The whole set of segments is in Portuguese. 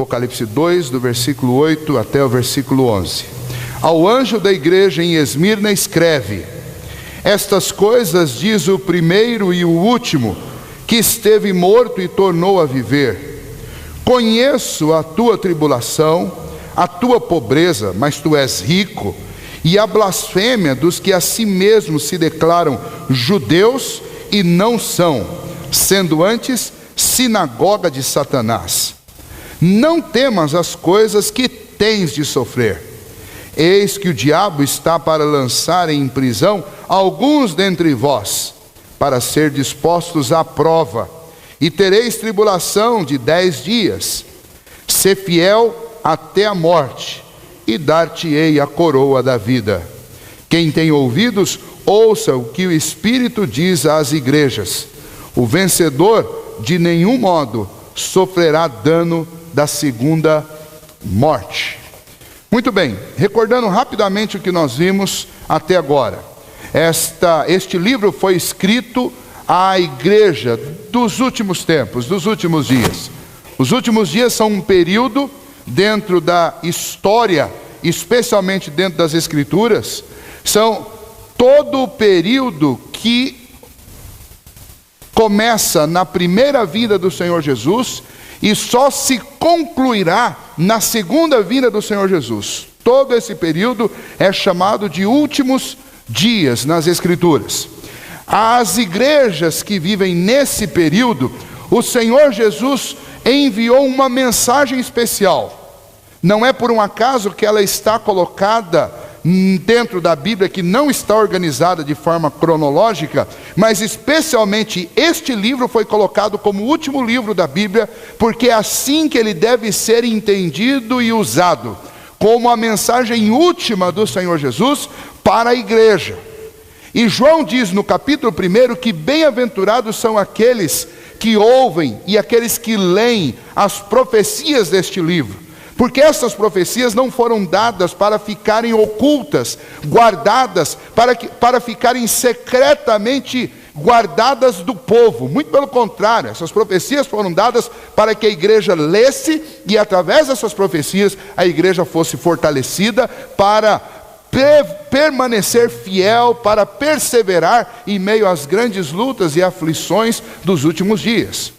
Apocalipse 2, do versículo 8 até o versículo 11. Ao anjo da igreja em Esmirna escreve: estas coisas diz o primeiro e o último, que esteve morto e tornou a viver. Conheço a tua tribulação, a tua pobreza, mas tu és rico, e a blasfêmia dos que a si mesmos se declaram judeus e não são, sendo antes sinagoga de Satanás. Não temas as coisas que tens de sofrer. Eis que o diabo está para lançar em prisão alguns dentre vós, para ser dispostos à prova, e tereis tribulação de 10 dias. Sê fiel até a morte, e dar-te-ei a coroa da vida. Quem tem ouvidos, ouça o que o Espírito diz às igrejas. O vencedor, de nenhum modo, sofrerá dano da segunda morte. Muito bem, recordando rapidamente o que nós vimos até agora. Este livro foi escrito à igreja dos últimos tempos, dos últimos dias. Os últimos dias são um período dentro da história, especialmente dentro das Escrituras, são todo o período que começa na primeira vinda do Senhor Jesus e só se concluirá na segunda vinda do Senhor Jesus. Todo esse período é chamado de últimos dias nas Escrituras. As igrejas que vivem nesse período, o Senhor Jesus enviou uma mensagem especial. Não é por um acaso que ela está colocada dentro da Bíblia, que não está organizada de forma cronológica, mas especialmente este livro foi colocado como o último livro da Bíblia, porque é assim que ele deve ser entendido e usado, como a mensagem última do Senhor Jesus para a igreja. E João diz no capítulo 1 que bem-aventurados são aqueles que ouvem e aqueles que leem as profecias deste livro, porque essas profecias não foram dadas para ficarem ocultas, guardadas, para ficarem secretamente guardadas do povo. Muito pelo contrário, essas profecias foram dadas para que a igreja lesse e através dessas profecias a igreja fosse fortalecida para permanecer fiel, para perseverar em meio às grandes lutas e aflições dos últimos dias.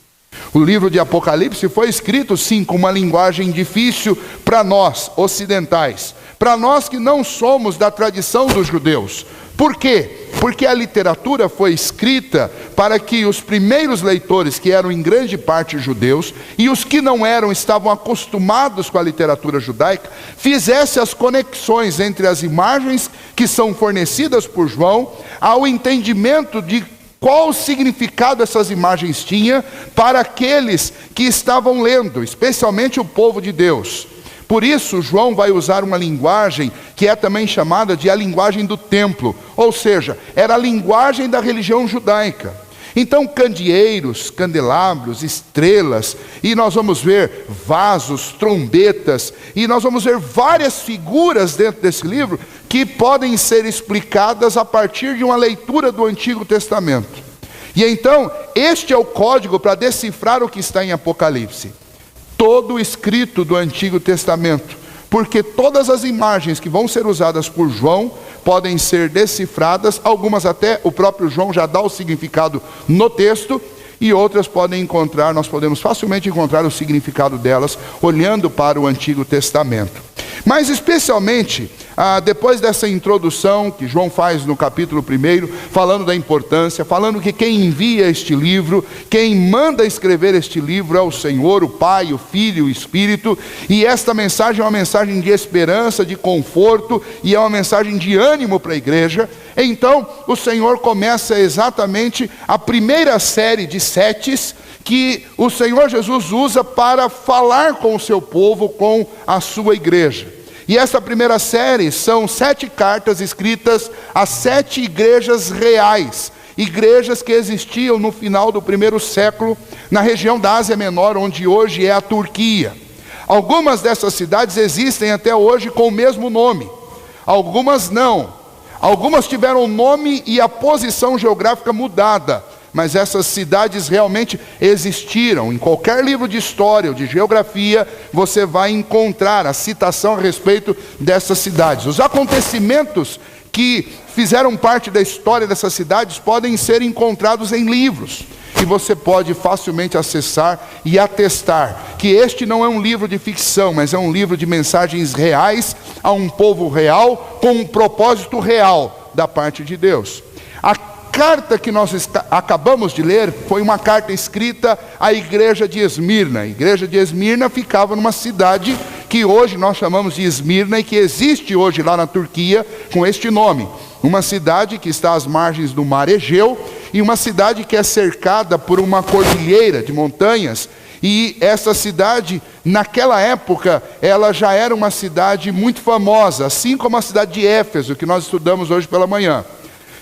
O livro de Apocalipse foi escrito, sim, com uma linguagem difícil para nós, ocidentais, para nós que não somos da tradição dos judeus. Por quê? Porque a literatura foi escrita para que os primeiros leitores, que eram em grande parte judeus, e os que não eram, estavam acostumados com a literatura judaica, fizessem as conexões entre as imagens que são fornecidas por João, ao entendimento de qual o significado essas imagens tinham para aqueles que estavam lendo, especialmente o povo de Deus. Por isso, João vai usar uma linguagem que é também chamada de a linguagem do templo, ou seja, era a linguagem da religião judaica. Então, candeeiros, candelabros, estrelas, e nós vamos ver vasos, trombetas, e nós vamos ver várias figuras dentro desse livro que podem ser explicadas a partir de uma leitura do Antigo Testamento. E então, este é o código para decifrar o que está em Apocalipse. Todo o escrito do Antigo Testamento, porque todas as imagens que vão ser usadas por João podem ser decifradas, algumas até o próprio João já dá o significado no texto, e outras nós podemos facilmente encontrar o significado delas olhando para o Antigo Testamento. Mas especialmente, depois dessa introdução que João faz no capítulo 1, falando da importância, falando que quem envia este livro, quem manda escrever este livro é o Senhor, o Pai, o Filho e o Espírito, e esta mensagem é uma mensagem de esperança, de conforto, e é uma mensagem de ânimo para a igreja. Então, o Senhor começa exatamente a primeira série de setes que o Senhor Jesus usa para falar com o seu povo, com a sua igreja. E essa primeira série são 7 cartas escritas a 7 igrejas reais, igrejas que existiam no final do 1º século, na região da Ásia Menor, onde hoje é a Turquia. Algumas dessas cidades existem até hoje com o mesmo nome, algumas não. Algumas tiveram o nome e a posição geográfica mudada, mas essas cidades realmente existiram. Em qualquer livro de história ou de geografia, você vai encontrar a citação a respeito dessas cidades. Os acontecimentos que fizeram parte da história dessas cidades podem ser encontrados em livros. E você pode facilmente acessar e atestar que este não é um livro de ficção, mas é um livro de mensagens reais a um povo real, com um propósito real da parte de Deus. A carta que nós acabamos de ler foi uma carta escrita à igreja de Esmirna. A igreja de Esmirna ficava numa cidade que hoje nós chamamos de Esmirna e que existe hoje lá na Turquia com este nome. Uma cidade que está às margens do mar Egeu e uma cidade que é cercada por uma cordilheira de montanhas. E essa cidade, naquela época, ela já era uma cidade muito famosa, assim como a cidade de Éfeso, que nós estudamos hoje pela manhã.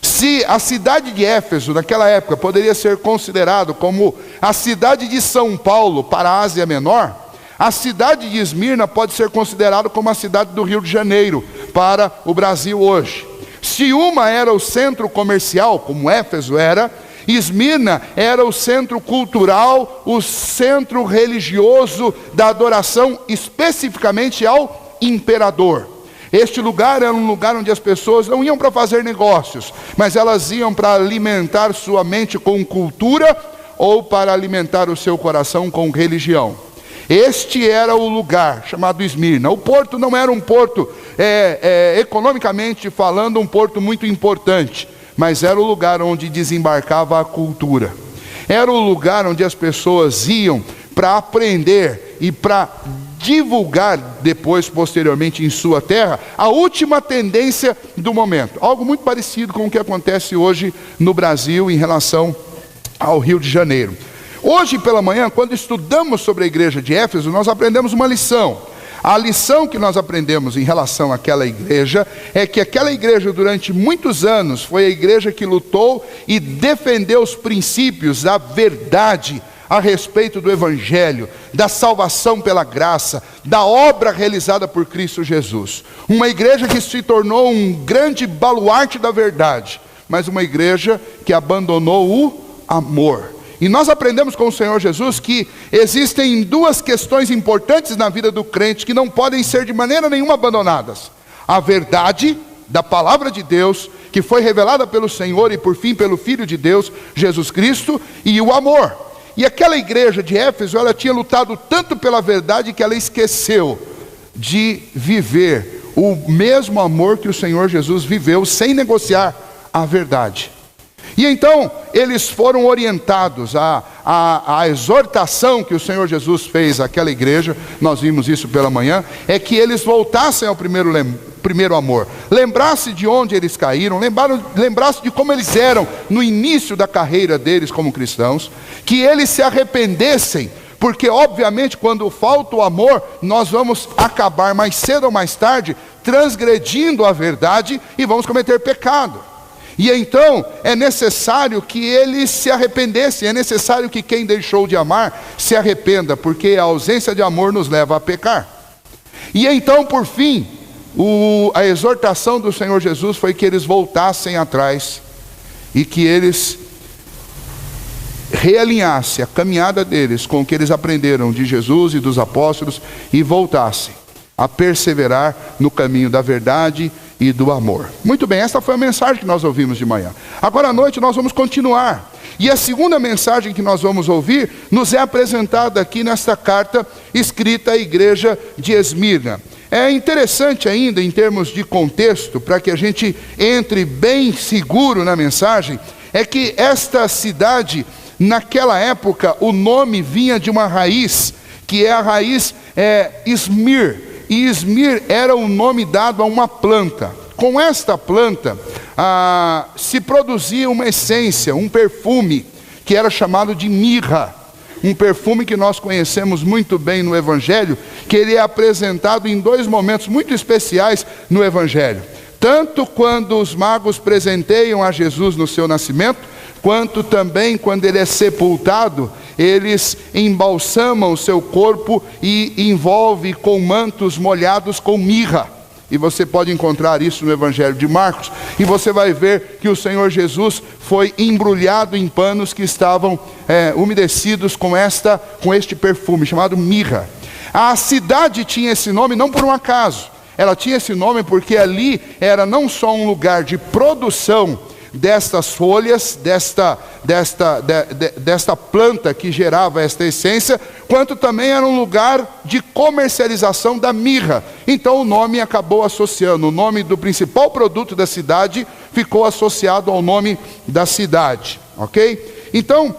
Se a cidade de Éfeso, naquela época, poderia ser considerado como a cidade de São Paulo para a Ásia Menor, a cidade de Esmirna pode ser considerada como a cidade do Rio de Janeiro para o Brasil hoje. Se uma era o centro comercial, como Éfeso era, Esmirna era o centro cultural, o centro religioso da adoração, especificamente ao imperador. Este lugar era um lugar onde as pessoas não iam para fazer negócios, mas elas iam para alimentar sua mente com cultura ou para alimentar o seu coração com religião. Este era o lugar chamado Esmirna. O porto não era um porto, economicamente falando, um porto muito importante, mas era o lugar onde desembarcava a cultura. Era o lugar onde as pessoas iam para aprender e para divulgar depois, posteriormente, em sua terra, a última tendência do momento. Algo muito parecido com o que acontece hoje no Brasil em relação ao Rio de Janeiro. Hoje pela manhã, quando estudamos sobre a igreja de Éfeso, nós aprendemos uma lição. A lição que nós aprendemos em relação àquela igreja é que aquela igreja durante muitos anos foi a igreja que lutou e defendeu os princípios da verdade a respeito do Evangelho, da salvação pela graça, da obra realizada por Cristo Jesus. Uma igreja que se tornou um grande baluarte da verdade, mas uma igreja que abandonou o amor. E nós aprendemos com o Senhor Jesus que existem duas questões importantes na vida do crente que não podem ser de maneira nenhuma abandonadas. A verdade da palavra de Deus, que foi revelada pelo Senhor e por fim pelo Filho de Deus, Jesus Cristo, e o amor. E aquela igreja de Éfeso, ela tinha lutado tanto pela verdade que ela esqueceu de viver o mesmo amor que o Senhor Jesus viveu, sem negociar a verdade. E então, eles foram orientados, a exortação que o Senhor Jesus fez àquela igreja, nós vimos isso pela manhã, é que eles voltassem ao primeiro amor. Lembrasse de onde eles caíram, lembrasse de como eles eram no início da carreira deles como cristãos, que eles se arrependessem, porque obviamente quando falta o amor, nós vamos acabar mais cedo ou mais tarde, transgredindo a verdade e vamos cometer pecado. E então é necessário que eles se arrependessem, é necessário que quem deixou de amar se arrependa, porque a ausência de amor nos leva a pecar. E então, por fim, a exortação do Senhor Jesus foi que eles voltassem atrás e que eles realinhassem a caminhada deles com o que eles aprenderam de Jesus e dos apóstolos e voltassem a perseverar no caminho da verdade e do amor. Muito bem, esta foi a mensagem que nós ouvimos de manhã. Agora à noite nós vamos continuar. E a segunda mensagem que nós vamos ouvir nos é apresentada aqui nesta carta escrita à igreja de Esmirna. É interessante ainda em termos de contexto, para que a gente entre bem seguro na mensagem, é que esta cidade, naquela época, o nome vinha de uma raiz, que é a raiz Esmir. E Esmir era o nome dado a uma planta. Com esta planta se produzia uma essência, um perfume, que era chamado de mirra. Um perfume que nós conhecemos muito bem no Evangelho, que ele é apresentado em dois momentos muito especiais no Evangelho. Tanto quando os magos presenteiam a Jesus no seu nascimento, quanto também quando ele é sepultado, eles embalsamam o seu corpo e envolvem com mantos molhados com mirra. E você pode encontrar isso no Evangelho de Marcos. E você vai ver que o Senhor Jesus foi embrulhado em panos que estavam umedecidos com este perfume, chamado mirra. A cidade tinha esse nome não por um acaso. Ela tinha esse nome porque ali era não só um lugar de produção destas folhas, desta planta que gerava esta essência, quanto também era um lugar de comercialização da mirra. Então o nome acabou associando, o nome do principal produto da cidade ficou associado ao nome da cidade, ok? Então,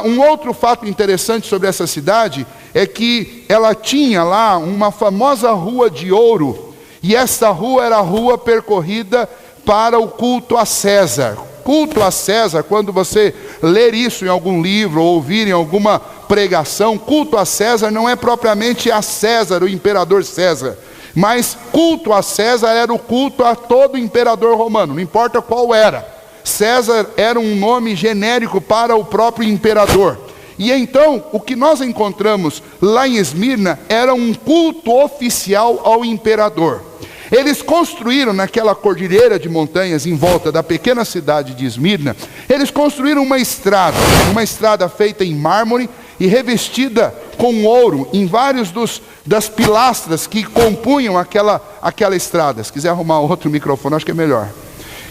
um outro fato interessante sobre essa cidade é que ela tinha lá uma famosa rua de ouro, e essa rua era a rua percorrida para o culto a César. Culto a César, quando você ler isso em algum livro ou ouvir em alguma pregação, culto a César não é propriamente a César, o imperador César, mas culto a César era o culto a todo imperador romano, não importa qual era. César era um nome genérico para o próprio imperador. E então, o que nós encontramos lá em Esmirna era um culto oficial ao imperador. Eles construíram naquela cordilheira de montanhas em volta da pequena cidade de Esmirna, eles construíram uma estrada feita em mármore e revestida com ouro em vários das pilastras que compunham aquela estrada. Se quiser arrumar outro microfone, acho que é melhor.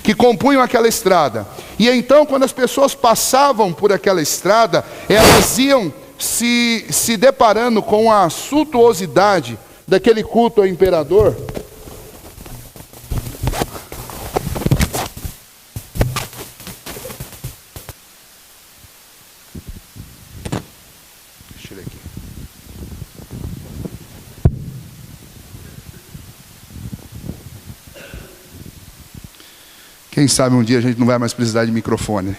Que compunham aquela estrada. E então, quando as pessoas passavam por aquela estrada, elas iam se deparando com a suntuosidade daquele culto ao imperador. Deixa eu ver aqui. Quem sabe um dia a gente não vai mais precisar de microfone.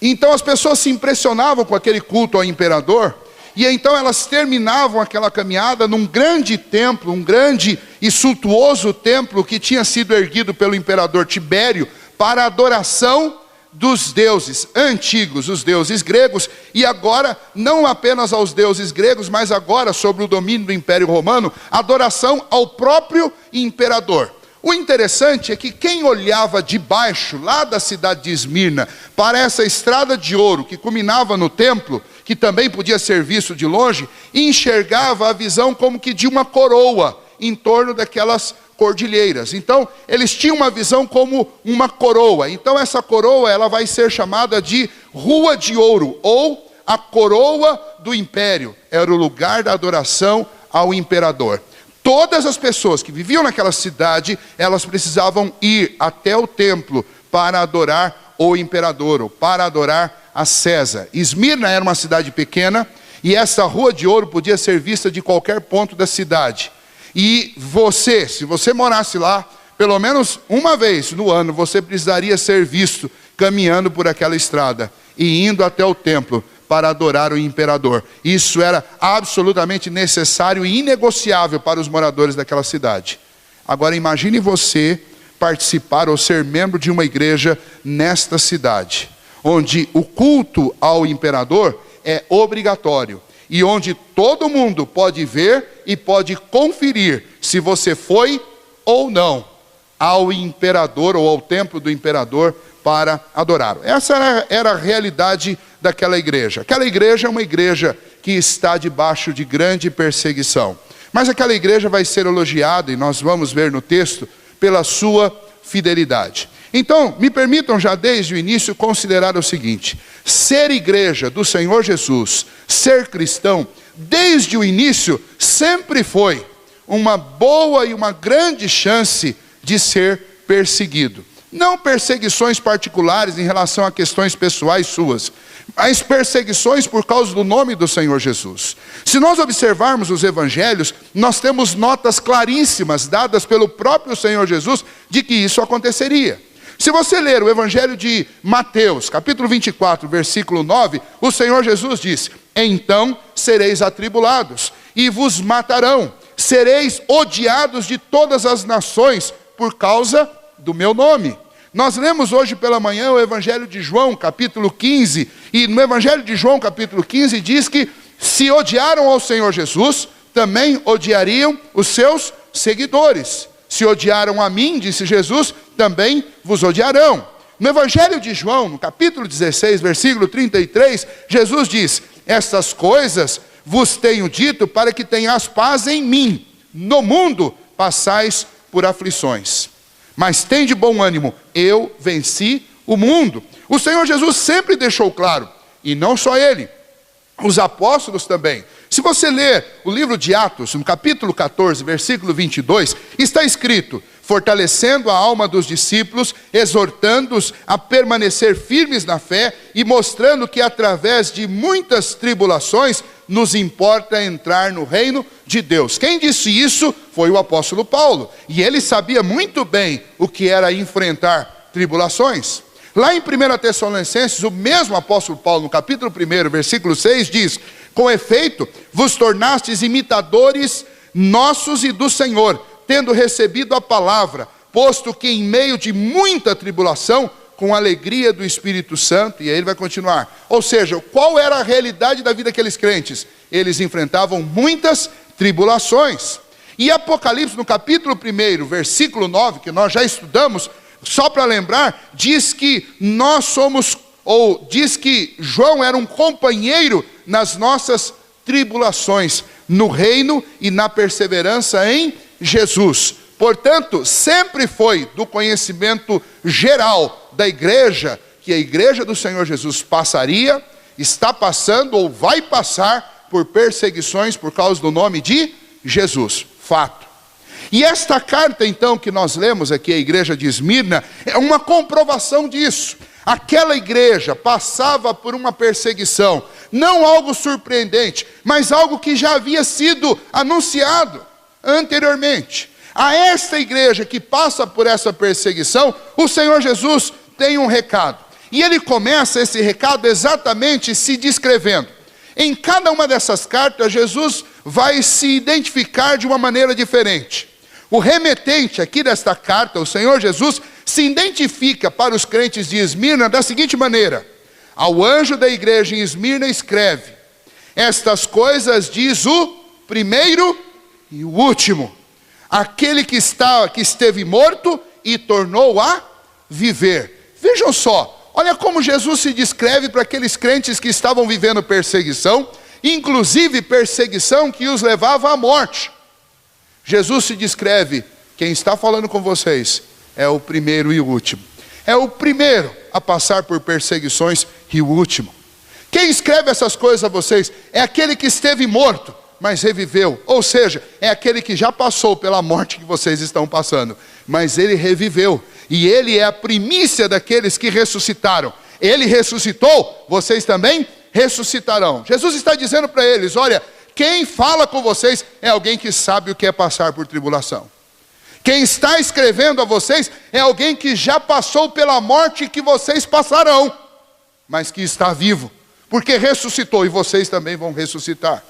Então as pessoas se impressionavam com aquele culto ao imperador, e então elas terminavam aquela caminhada num grande templo, um grande e suntuoso templo que tinha sido erguido pelo imperador Tibério para a adoração dos deuses antigos, os deuses gregos, e agora não apenas aos deuses gregos, mas agora sob o domínio do Império Romano, adoração ao próprio imperador. O interessante é que quem olhava de baixo, lá da cidade de Esmirna, para essa estrada de ouro que culminava no templo, que também podia ser visto de longe, enxergava a visão como que de uma coroa em torno daquelas cordilheiras. Então, eles tinham uma visão como uma coroa. Então, essa coroa ela vai ser chamada de Rua de Ouro, ou a coroa do império. Era o lugar da adoração ao imperador. Todas as pessoas que viviam naquela cidade, elas precisavam ir até o templo para adorar o imperador, ou para adorar a César. Esmirna era uma cidade pequena, e essa Rua de Ouro podia ser vista de qualquer ponto da cidade. E você, se você morasse lá, pelo menos uma vez no ano, você precisaria ser visto caminhando por aquela estrada e indo até o templo para adorar o imperador. Isso era absolutamente necessário e inegociável para os moradores daquela cidade. Agora imagine você participar ou ser membro de uma igreja nesta cidade, onde o culto ao imperador é obrigatório, e onde todo mundo pode ver e pode conferir se você foi ou não ao imperador ou ao templo do imperador para adorá-lo. Essa era a realidade daquela igreja. Aquela igreja é uma igreja que está debaixo de grande perseguição. Mas aquela igreja vai ser elogiada, e nós vamos ver no texto, pela sua fidelidade. Então, me permitam já desde o início considerar o seguinte: ser igreja do Senhor Jesus, ser cristão, desde o início, sempre foi uma boa e uma grande chance de ser perseguido. Não perseguições particulares em relação a questões pessoais suas, mas perseguições por causa do nome do Senhor Jesus. Se nós observarmos os evangelhos, nós temos notas claríssimas dadas pelo próprio Senhor Jesus de que isso aconteceria. Se você ler o evangelho de Mateus, capítulo 24, versículo 9, o Senhor Jesus diz: então sereis atribulados e vos matarão, sereis odiados de todas as nações por causa do meu nome. Nós lemos hoje pela manhã o evangelho de João, capítulo 15, e no evangelho de João, capítulo 15, diz que se odiaram ao Senhor Jesus, também odiariam os seus seguidores. Se odiaram a mim, disse Jesus, também vos odiarão. No Evangelho de João, no capítulo 16, versículo 33, Jesus diz: estas coisas vos tenho dito para que tenhas paz em mim. No mundo passais por aflições, mas tende bom ânimo, eu venci o mundo. O Senhor Jesus sempre deixou claro, e não só ele, os apóstolos também. Se você ler o livro de Atos, no capítulo 14, versículo 22, está escrito: fortalecendo a alma dos discípulos, exortando-os a permanecer firmes na fé e mostrando que através de muitas tribulações nos importa entrar no reino de Deus. Quem disse isso foi o apóstolo Paulo, e ele sabia muito bem o que era enfrentar tribulações. Lá em 1 Tessalonicenses, o mesmo apóstolo Paulo, no capítulo 1, versículo 6, diz: com efeito, vos tornastes imitadores nossos e do Senhor, tendo recebido a palavra, posto que em meio de muita tribulação, com alegria do Espírito Santo, e aí ele vai continuar. Ou seja, qual era a realidade da vida daqueles crentes? Eles enfrentavam muitas tribulações. E Apocalipse, no capítulo 1, versículo 9, que nós já estudamos, só para lembrar, diz que diz que João era um companheiro nas nossas tribulações, no reino e na perseverança em Jesus. Portanto, sempre foi do conhecimento geral da igreja, que a igreja do Senhor Jesus passaria, está passando ou vai passar por perseguições por causa do nome de Jesus. Fato. E esta carta, então, que nós lemos aqui, a igreja de Esmirna, é uma comprovação disso. Aquela igreja passava por uma perseguição, não algo surpreendente, mas algo que já havia sido anunciado anteriormente. A esta igreja que passa por essa perseguição, o Senhor Jesus tem um recado. E ele começa esse recado exatamente se descrevendo. Em cada uma dessas cartas, Jesus vai se identificar de uma maneira diferente. O remetente aqui desta carta, o Senhor Jesus, se identifica para os crentes de Esmirna da seguinte maneira: ao anjo da igreja em Esmirna escreve: estas coisas diz o primeiro e o último, aquele que esteve morto e tornou a viver. Vejam só, olha como Jesus se descreve para aqueles crentes que estavam vivendo perseguição, inclusive perseguição que os levava à morte. Jesus se descreve: quem está falando com vocês é o primeiro e o último. É o primeiro a passar por perseguições e o último. Quem escreve essas coisas a vocês é aquele que esteve morto, mas reviveu. Ou seja, é aquele que já passou pela morte que vocês estão passando, mas ele reviveu. E ele é a primícia daqueles que ressuscitaram. Ele ressuscitou, vocês também ressuscitarão. Jesus está dizendo para eles: olha, quem fala com vocês é alguém que sabe o que é passar por tribulação. Quem está escrevendo a vocês é alguém que já passou pela morte que vocês passarão, mas que está vivo, porque ressuscitou, e vocês também vão ressuscitar.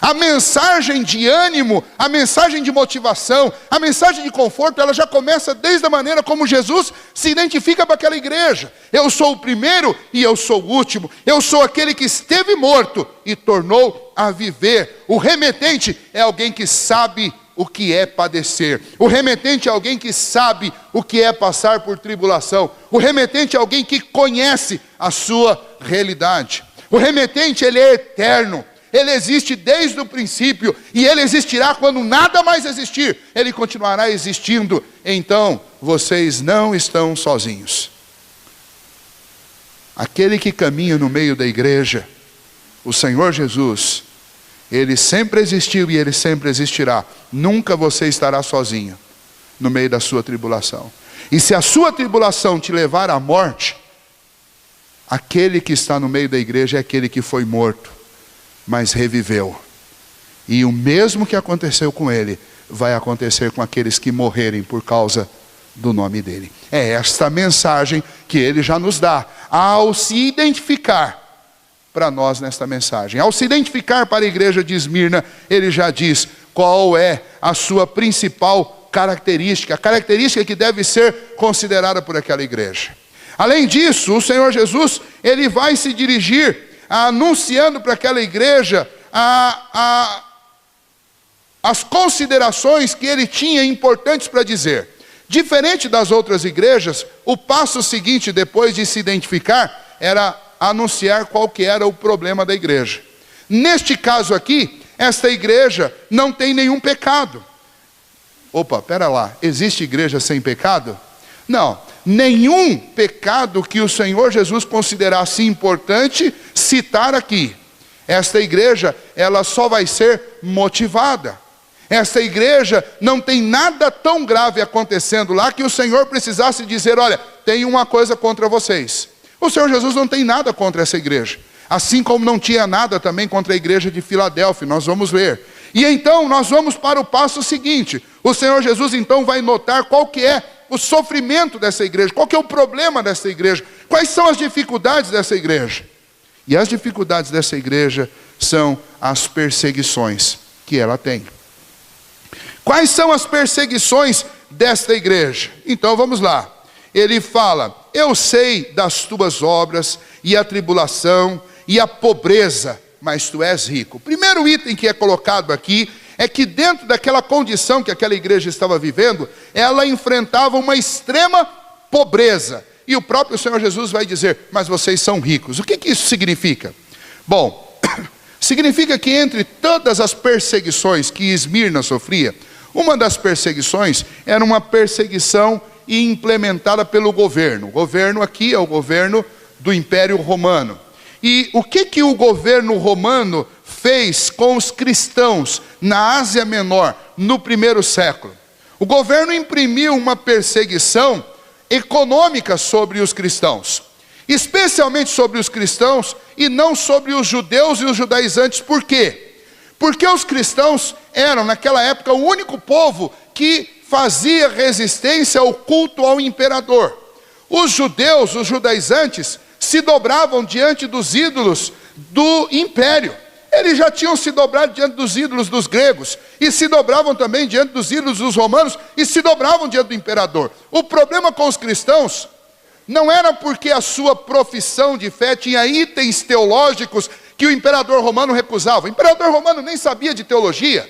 A mensagem de ânimo, a mensagem de motivação, a mensagem de conforto, ela já começa desde a maneira como Jesus se identifica para aquela igreja. Eu sou o primeiro e eu sou o último. Eu sou aquele que esteve morto e tornou a viver. O remetente é alguém que sabe o que é padecer. O remetente é alguém que sabe o que é passar por tribulação. O remetente é alguém que conhece a sua realidade. O remetente, ele é eterno. Ele existe desde o princípio, e ele existirá quando nada mais existir. Ele continuará existindo. Então, vocês não estão sozinhos. Aquele que caminha no meio da igreja, o Senhor Jesus, ele sempre existiu e ele sempre existirá. Nunca você estará sozinho no meio da sua tribulação. E se a sua tribulação te levar à morte, aquele que está no meio da igreja é aquele que foi morto, mas reviveu. E o mesmo que aconteceu com ele, vai acontecer com aqueles que morrerem por causa do nome dele. É esta mensagem que ele já nos dá, ao se identificar para nós nesta mensagem. Ao se identificar para a igreja de Esmirna, ele já diz qual é a sua principal característica, a característica que deve ser considerada por aquela igreja. Além disso, o Senhor Jesus, ele vai se dirigir anunciando para aquela igreja as considerações que ele tinha importantes para dizer. Diferente das outras igrejas, o passo seguinte, depois de se identificar, era anunciar qual que era o problema da igreja. Neste caso aqui, esta igreja não tem nenhum pecado. Opa, pera lá, existe igreja sem pecado? Não, nenhum pecado que o Senhor Jesus considerasse importante citar aqui. Esta igreja, ela só vai ser motivada. Esta igreja não tem nada tão grave acontecendo lá que o Senhor precisasse dizer, olha, tem uma coisa contra vocês. O Senhor Jesus não tem nada contra essa igreja. Assim como não tinha nada também contra a igreja de Filadélfia, nós vamos ler. E então nós vamos para o passo seguinte. O Senhor Jesus então vai notar qual que é o sofrimento dessa igreja, qual que é o problema dessa igreja, quais são as dificuldades dessa igreja. E as dificuldades dessa igreja são as perseguições que ela tem. Quais são as perseguições desta igreja? Então vamos lá. Ele fala, eu sei das tuas obras e a tribulação e a pobreza, mas tu és rico. O primeiro item que é colocado aqui é que dentro daquela condição que aquela igreja estava vivendo, ela enfrentava uma extrema pobreza. E o próprio Senhor Jesus vai dizer, mas vocês são ricos. O que isso significa? Bom, significa que entre todas as perseguições que Esmirna sofria, uma das perseguições era uma perseguição implementada pelo governo. O governo aqui é o governo do Império Romano. E o que o governo romano fez com os cristãos na Ásia Menor no primeiro século? O governo imprimiu uma perseguição econômica sobre os cristãos, especialmente sobre os cristãos e não sobre os judeus e os judaizantes. Por quê? Porque os cristãos eram naquela época o único povo que fazia resistência ao culto ao imperador. Os judeus, os judaizantes, se dobravam diante dos ídolos do império. Eles já tinham se dobrado diante dos ídolos dos gregos, e se dobravam também diante dos ídolos dos romanos, e se dobravam diante do imperador. O problema com os cristãos não era porque a sua profissão de fé tinha itens teológicos que o imperador romano recusava. O imperador romano nem sabia de teologia.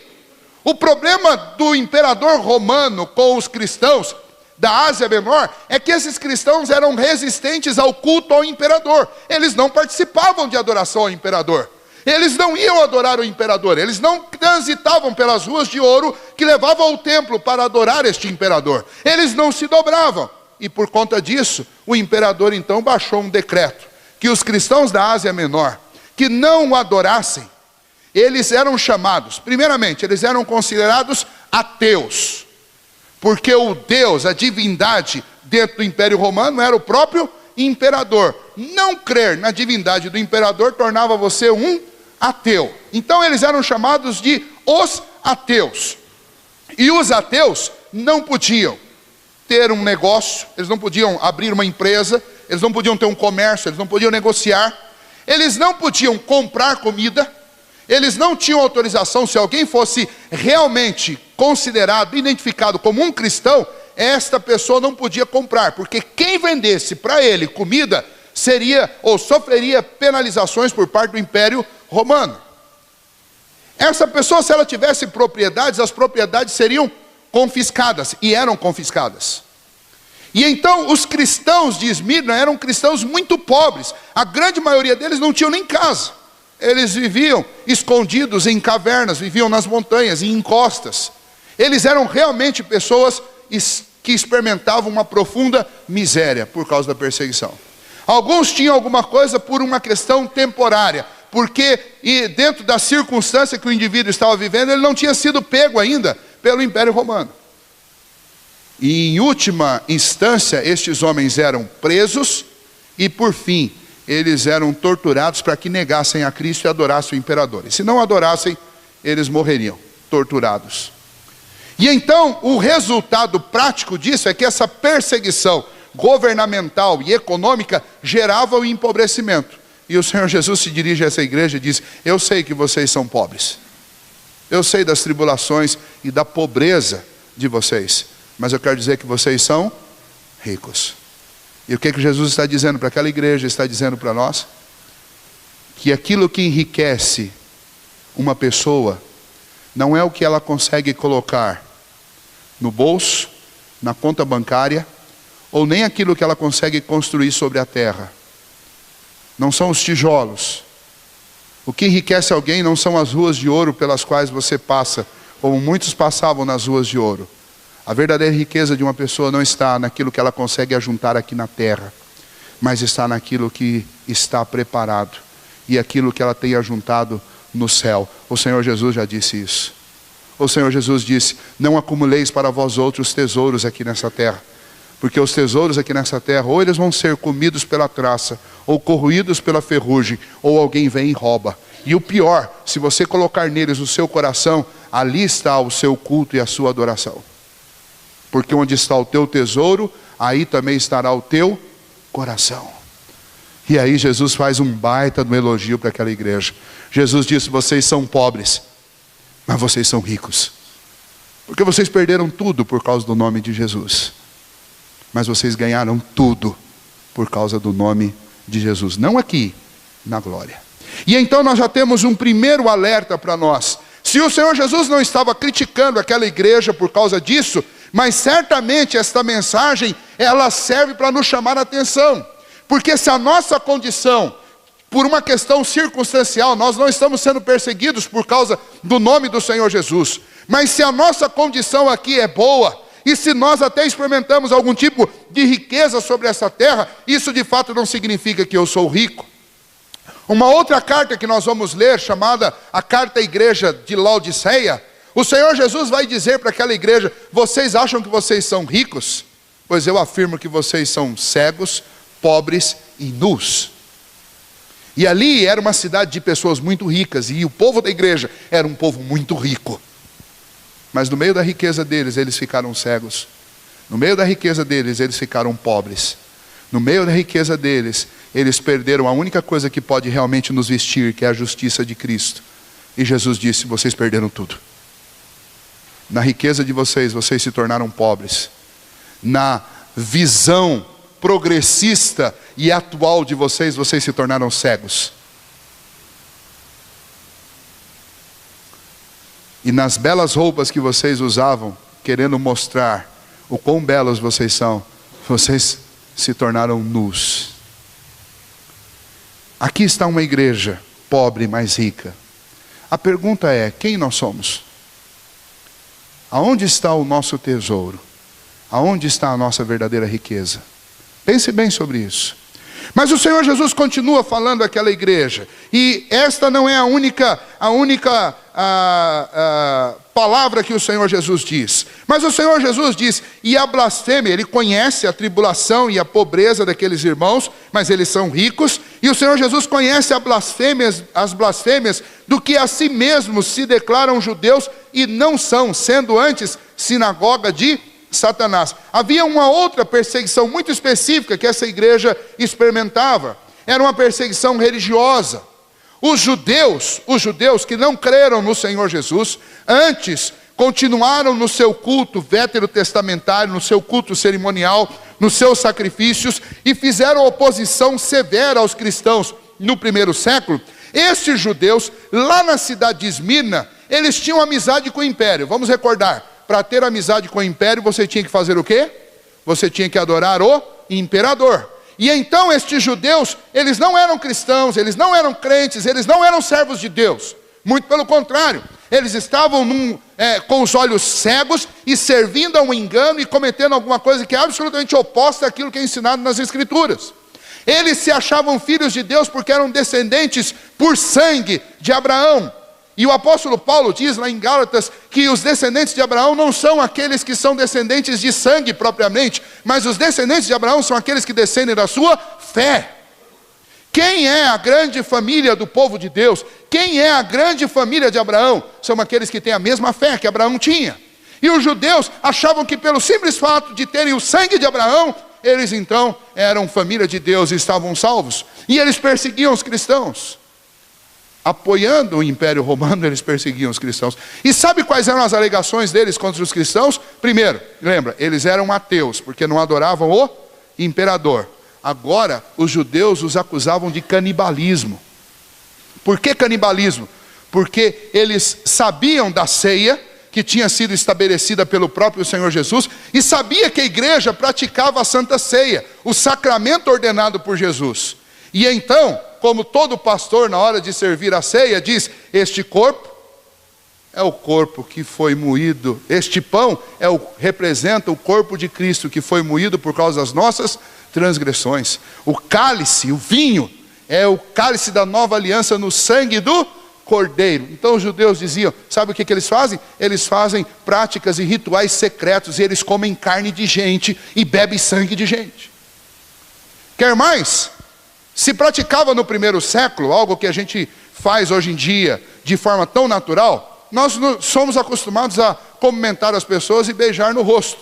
O problema do imperador romano com os cristãos da Ásia Menor é que esses cristãos eram resistentes ao culto ao imperador. Eles não participavam de adoração ao imperador. Eles não iam adorar o imperador. Eles não transitavam pelas ruas de ouro que levavam ao templo para adorar este imperador. Eles não se dobravam. E por conta disso, o imperador então baixou um decreto que os cristãos da Ásia Menor que não o adorassem, eles eram chamados, primeiramente, eles eram considerados ateus, porque o Deus, a divindade dentro do Império Romano era o próprio imperador. Não crer na divindade do imperador tornava você um ateu. Então eles eram chamados de os ateus. E os ateus não podiam ter um negócio, eles não podiam abrir uma empresa, eles não podiam ter um comércio, eles não podiam negociar, eles não podiam comprar comida, eles não tinham autorização. Se alguém fosse realmente considerado, identificado como um cristão, esta pessoa não podia comprar, porque quem vendesse para ele comida seria ou sofreria penalizações por parte do Império Romano. Essa pessoa, se ela tivesse propriedades, as propriedades seriam confiscadas, e eram confiscadas. E então os cristãos de Esmirna eram cristãos muito pobres. A grande maioria deles não tinham nem casa. Eles viviam escondidos em cavernas, viviam nas montanhas, em encostas. Eles eram realmente pessoas que experimentavam uma profunda miséria por causa da perseguição. Alguns tinham alguma coisa por uma questão temporária, porque dentro da circunstância que o indivíduo estava vivendo, ele não tinha sido pego ainda pelo Império Romano. E em última instância, estes homens eram presos e por fim, eles eram torturados para que negassem a Cristo e adorassem o imperador. E se não adorassem, eles morreriam, torturados. E então, o resultado prático disso é que essa perseguição governamental e econômica gerava o empobrecimento. E o Senhor Jesus se dirige a essa igreja e diz, eu sei que vocês são pobres. Eu sei das tribulações e da pobreza de vocês. Mas eu quero dizer que vocês são ricos. E o que Jesus está dizendo para aquela igreja, está dizendo para nós? Que aquilo que enriquece uma pessoa não é o que ela consegue colocar no bolso, na conta bancária, ou nem aquilo que ela consegue construir sobre a terra. Não são os tijolos. O que enriquece alguém não são as ruas de ouro pelas quais você passa, como muitos passavam nas ruas de ouro. A verdadeira riqueza de uma pessoa não está naquilo que ela consegue ajuntar aqui na terra, mas está naquilo que está preparado e aquilo que ela tem ajuntado no céu. O Senhor Jesus já disse isso. O Senhor Jesus disse: não acumuleis para vós outros tesouros aqui nessa terra, porque os tesouros aqui nessa terra, ou eles vão ser comidos pela traça, ou corroídos pela ferrugem, ou alguém vem e rouba. E o pior, se você colocar neles o seu coração, ali está o seu culto e a sua adoração. Porque onde está o teu tesouro, aí também estará o teu coração. E aí Jesus faz um baita no elogio para aquela igreja. Jesus disse: vocês são pobres, mas vocês são ricos. Porque vocês perderam tudo por causa do nome de Jesus. Mas vocês ganharam tudo por causa do nome de Jesus. Não aqui, na glória. E então nós já temos um primeiro alerta para nós. Se o Senhor Jesus não estava criticando aquela igreja por causa disso, mas certamente esta mensagem, ela serve para nos chamar a atenção. Porque se a nossa condição, por uma questão circunstancial, nós não estamos sendo perseguidos por causa do nome do Senhor Jesus. Mas se a nossa condição aqui é boa, e se nós até experimentamos algum tipo de riqueza sobre essa terra, isso de fato não significa que eu sou rico. Uma outra carta que nós vamos ler, chamada a carta à igreja de Laodiceia, o Senhor Jesus vai dizer para aquela igreja: vocês acham que vocês são ricos? Pois eu afirmo que vocês são cegos, pobres e nus. E ali era uma cidade de pessoas muito ricas, e o povo da igreja era um povo muito rico. Mas no meio da riqueza deles, eles ficaram cegos. No meio da riqueza deles, eles ficaram pobres. No meio da riqueza deles, eles perderam a única coisa que pode realmente nos vestir, que é a justiça de Cristo. E Jesus disse: vocês perderam tudo. Na riqueza de vocês, vocês se tornaram pobres. Na visão progressista e atual de vocês, vocês se tornaram cegos. E nas belas roupas que vocês usavam, querendo mostrar o quão belos vocês são, vocês se tornaram nus. Aqui está uma igreja pobre, mas rica. A pergunta é: quem nós somos? Aonde está o nosso tesouro? Aonde está a nossa verdadeira riqueza? Pense bem sobre isso. Mas o Senhor Jesus continua falando àquela igreja. E esta não é a única palavra que o Senhor Jesus diz. Mas o Senhor Jesus diz: e a blasfêmia, ele conhece a tribulação e a pobreza daqueles irmãos, mas eles são ricos. E o Senhor Jesus conhece as blasfêmias do que a si mesmos se declaram judeus e não são, sendo antes sinagoga de Satanás. Havia uma outra perseguição muito específica que essa igreja experimentava. Era uma perseguição religiosa. Os judeus que não creram no Senhor Jesus, antes continuaram no seu culto veterotestamentário, no seu culto cerimonial, nos seus sacrifícios, e fizeram oposição severa aos cristãos no primeiro século. Estes judeus, lá na cidade de Esmirna, eles tinham amizade com o império. Vamos recordar: para ter amizade com o império, você tinha que fazer o quê? Você tinha que adorar o imperador. E então estes judeus, eles não eram cristãos, eles não eram crentes, eles não eram servos de Deus. Muito pelo contrário, eles estavam com os olhos cegos e servindo a um engano e cometendo alguma coisa que é absolutamente oposta àquilo que é ensinado nas Escrituras. Eles se achavam filhos de Deus porque eram descendentes por sangue de Abraão. E o apóstolo Paulo diz lá em Gálatas que os descendentes de Abraão não são aqueles que são descendentes de sangue propriamente, mas os descendentes de Abraão são aqueles que descendem da sua fé. Quem é a grande família do povo de Deus? Quem é a grande família de Abraão? São aqueles que têm a mesma fé que Abraão tinha. E os judeus achavam que pelo simples fato de terem o sangue de Abraão, eles então eram família de Deus e estavam salvos. E eles perseguiam os cristãos. Apoiando o Império Romano, eles perseguiam os cristãos. E sabe quais eram as alegações deles contra os cristãos? Primeiro, lembra, eles eram ateus, porque não adoravam o imperador. Agora, os judeus os acusavam de canibalismo. Por que canibalismo? porque eles sabiam da ceia, que tinha sido estabelecida pelo próprio Senhor Jesus, e sabia que a igreja praticava a Santa Ceia, o sacramento ordenado por Jesus. E então, como todo pastor na hora de servir a ceia diz, este corpo é o corpo que foi moído, este pão representa o corpo de Cristo que foi moído por causa das nossas transgressões. O cálice, o vinho, é o cálice da nova aliança no sangue do Cordeiro. Então os judeus diziam, sabe o que eles fazem? Eles fazem práticas e rituais secretos, e eles comem carne de gente e bebem sangue de gente. Quer mais? Se praticava no primeiro século, algo que a gente faz hoje em dia de forma tão natural, nós somos acostumados a cumprimentar as pessoas e beijar no rosto.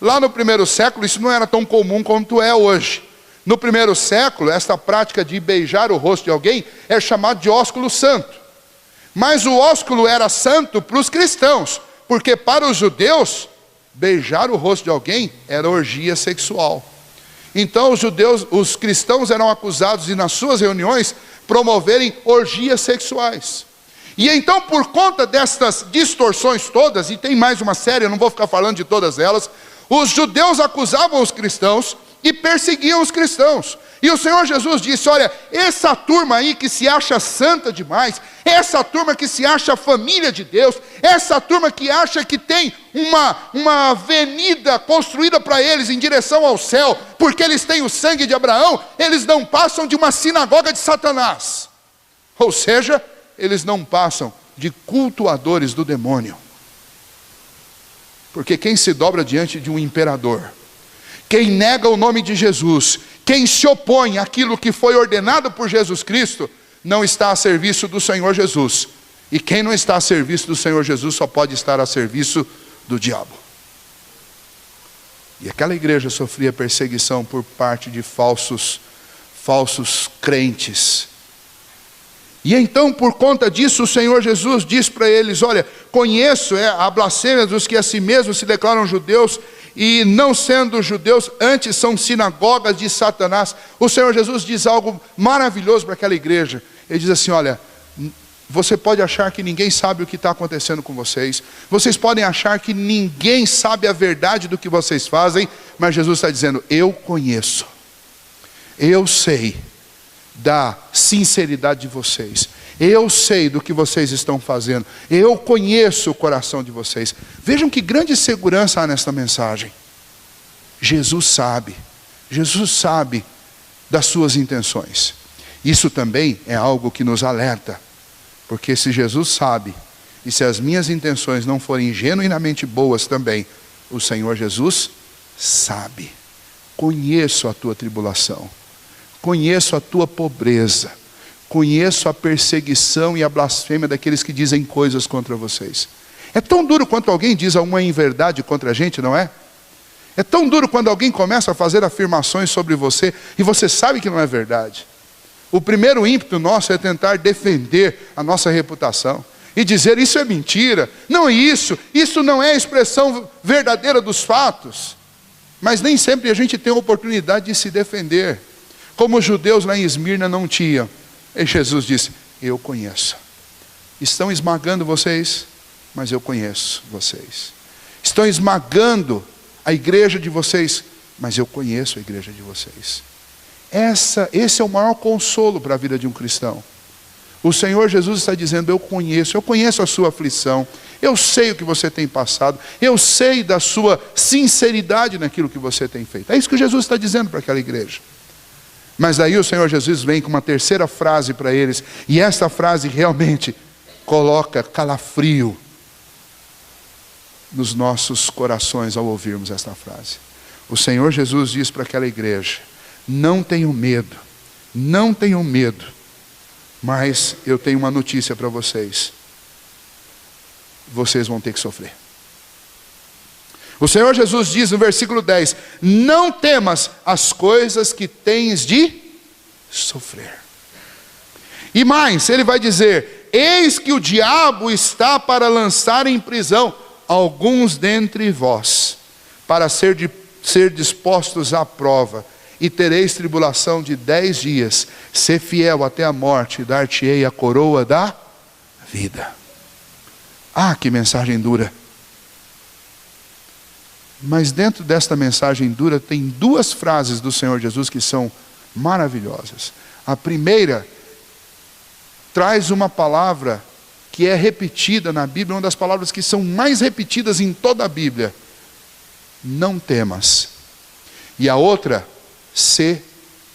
Lá no primeiro século isso não era tão comum quanto é hoje. No primeiro século, esta prática de beijar o rosto de alguém é chamada de ósculo santo. Mas o ósculo era santo para os cristãos, porque para os judeus, beijar o rosto de alguém era orgia sexual. Então os cristãos eram acusados de nas suas reuniões promoverem orgias sexuais. E então, por conta destas distorções todas, e tem mais uma série, eu não vou ficar falando de todas elas, os judeus acusavam os cristãos e perseguiam os cristãos. E o Senhor Jesus disse, olha, essa turma aí que se acha santa demais, essa turma que se acha família de Deus, essa turma que acha que tem uma avenida construída para eles em direção ao céu, porque eles têm o sangue de Abraão, eles não passam de uma sinagoga de Satanás. Ou seja, eles não passam de cultuadores do demônio. Porque quem se dobra diante de um imperador, quem nega o nome de Jesus, quem se opõe àquilo que foi ordenado por Jesus Cristo, não está a serviço do Senhor Jesus. E quem não está a serviço do Senhor Jesus só pode estar a serviço do diabo. E aquela igreja sofria perseguição por parte de falsos crentes. E então, por conta disso, o Senhor Jesus diz para eles, olha, conheço a blasfêmia dos que a si mesmos se declaram judeus, e não sendo judeus, antes são sinagogas de Satanás. O Senhor Jesus diz algo maravilhoso para aquela igreja. Ele diz assim, olha, você pode achar que ninguém sabe o que está acontecendo com vocês, vocês podem achar que ninguém sabe a verdade do que vocês fazem, mas Jesus está dizendo, eu conheço, eu sei da sinceridade de vocês, eu sei do que vocês estão fazendo, eu conheço o coração de vocês. Vejam que grande segurança há nesta mensagem. Jesus sabe das suas intenções. Isso também é algo que nos alerta, porque se Jesus sabe, e se as minhas intenções não forem genuinamente boas também, o Senhor Jesus sabe. Conheço a tua tribulação, conheço a tua pobreza, conheço a perseguição e a blasfêmia daqueles que dizem coisas contra vocês. É tão duro quando alguém diz uma inverdade contra a gente, não é? É tão duro quando alguém começa a fazer afirmações sobre você e você sabe que não é verdade. O primeiro ímpeto nosso é tentar defender a nossa reputação e dizer isso é mentira, não é isso não é a expressão verdadeira dos fatos. Mas nem sempre a gente tem a oportunidade de se defender. Como os judeus lá em Esmirna não tinham. E Jesus disse, eu conheço. Estão esmagando vocês, mas eu conheço vocês. Estão esmagando a igreja de vocês, mas eu conheço a igreja de vocês. Esse é o maior consolo para a vida de um cristão. O Senhor Jesus está dizendo, eu conheço a sua aflição, eu sei o que você tem passado, eu sei da sua sinceridade naquilo que você tem feito. É isso que Jesus está dizendo para aquela igreja. Mas daí o Senhor Jesus vem com uma terceira frase para eles, e esta frase realmente coloca calafrio nos nossos corações ao ouvirmos esta frase. O Senhor Jesus diz para aquela igreja, não tenham medo, mas eu tenho uma notícia para vocês. Vocês vão ter que sofrer. O Senhor Jesus diz no versículo 10, não temas as coisas que tens de sofrer. E mais, ele vai dizer, eis que o diabo está para lançar em prisão alguns dentre vós, para ser dispostos à prova, e tereis tribulação de 10 dias, ser fiel até a morte, dar-te-ei a coroa da vida. Ah, que mensagem dura. Mas dentro desta mensagem dura tem duas frases do Senhor Jesus que são maravilhosas. A primeira traz uma palavra que é repetida na Bíblia, uma das palavras que são mais repetidas em toda a Bíblia. Não temas. E a outra, sê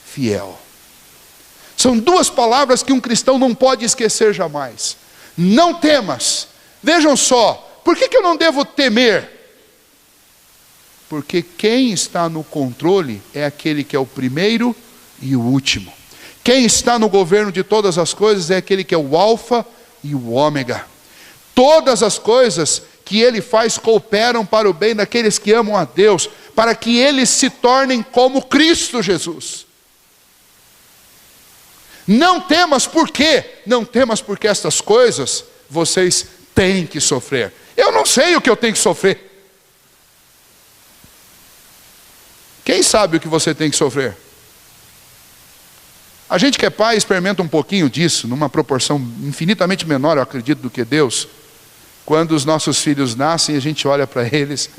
fiel. São duas palavras que um cristão não pode esquecer jamais. Não temas. Vejam só, por que eu não devo temer? Porque quem está no controle é aquele que é o primeiro e o último. Quem está no governo de todas as coisas é aquele que é o alfa e o ômega. Todas as coisas que ele faz cooperam para o bem daqueles que amam a Deus, para que eles se tornem como Cristo Jesus. Não temas por quê? Não temas porque estas coisas vocês têm que sofrer. Eu não sei o que eu tenho que sofrer. Quem sabe o que você tem que sofrer? A gente que é pai experimenta um pouquinho disso, numa proporção infinitamente menor, eu acredito, do que Deus. Quando os nossos filhos nascem, a gente olha para eles,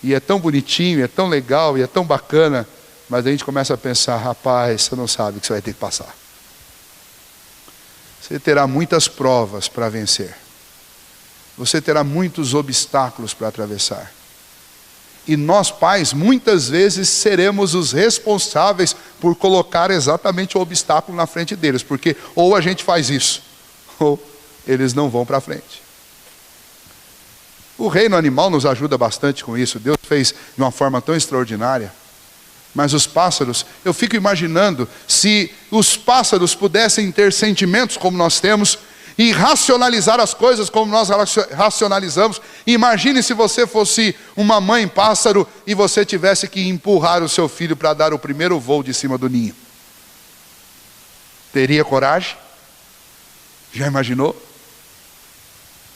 e é tão bonitinho, é tão legal, e é tão bacana, mas a gente começa a pensar, rapaz, você não sabe o que você vai ter que passar. Você terá muitas provas para vencer. Você terá muitos obstáculos para atravessar. E nós pais, muitas vezes, seremos os responsáveis por colocar exatamente o obstáculo na frente deles. Porque ou a gente faz isso, ou eles não vão para frente. O reino animal nos ajuda bastante com isso. Deus fez de uma forma tão extraordinária. Mas os pássaros, eu fico imaginando, se os pássaros pudessem ter sentimentos como nós temos, e racionalizar as coisas como nós racionalizamos. Imagine se você fosse uma mãe pássaro e você tivesse que empurrar o seu filho para dar o primeiro voo de cima do ninho. Teria coragem? Já imaginou?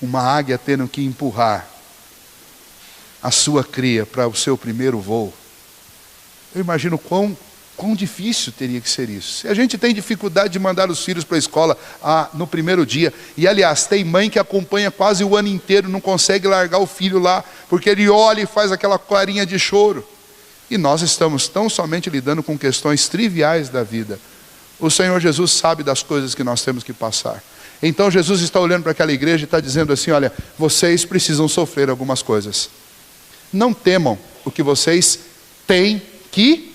Uma águia tendo que empurrar a sua cria para o seu primeiro voo. Eu imagino quão difícil teria que ser isso. Se a gente tem dificuldade de mandar os filhos para a escola no primeiro dia, e aliás, tem mãe que acompanha quase o ano inteiro, não consegue largar o filho lá, porque ele olha e faz aquela carinha de choro. E nós estamos tão somente lidando com questões triviais da vida. O Senhor Jesus sabe das coisas que nós temos que passar. Então Jesus está olhando para aquela igreja e está dizendo assim, olha, vocês precisam sofrer algumas coisas. Não temam o que vocês têm que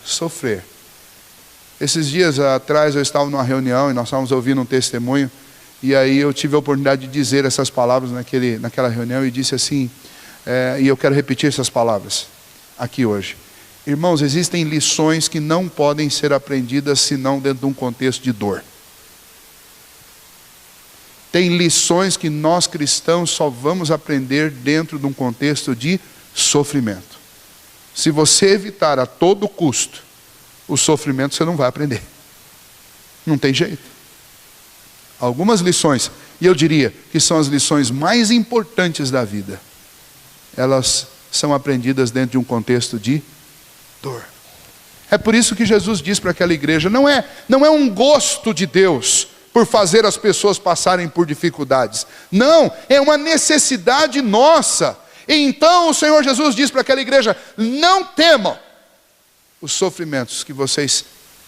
sofrer. Esses dias atrás eu estava numa reunião e nós estávamos ouvindo um testemunho, e aí eu tive a oportunidade de dizer essas palavras naquela reunião, e disse assim, e eu quero repetir essas palavras aqui hoje. Irmãos, existem lições que não podem ser aprendidas senão dentro de um contexto de dor. Tem lições que nós cristãos só vamos aprender dentro de um contexto de sofrimento. Se você evitar a todo custo o sofrimento, você não vai aprender. Não tem jeito. Algumas lições, e eu diria que são as lições mais importantes da vida, elas são aprendidas dentro de um contexto de dor. É por isso que Jesus diz para aquela igreja, não é um gosto de Deus por fazer as pessoas passarem por dificuldades. Não, é uma necessidade nossa. Então o Senhor Jesus diz para aquela igreja, não temam os sofrimentos que vocês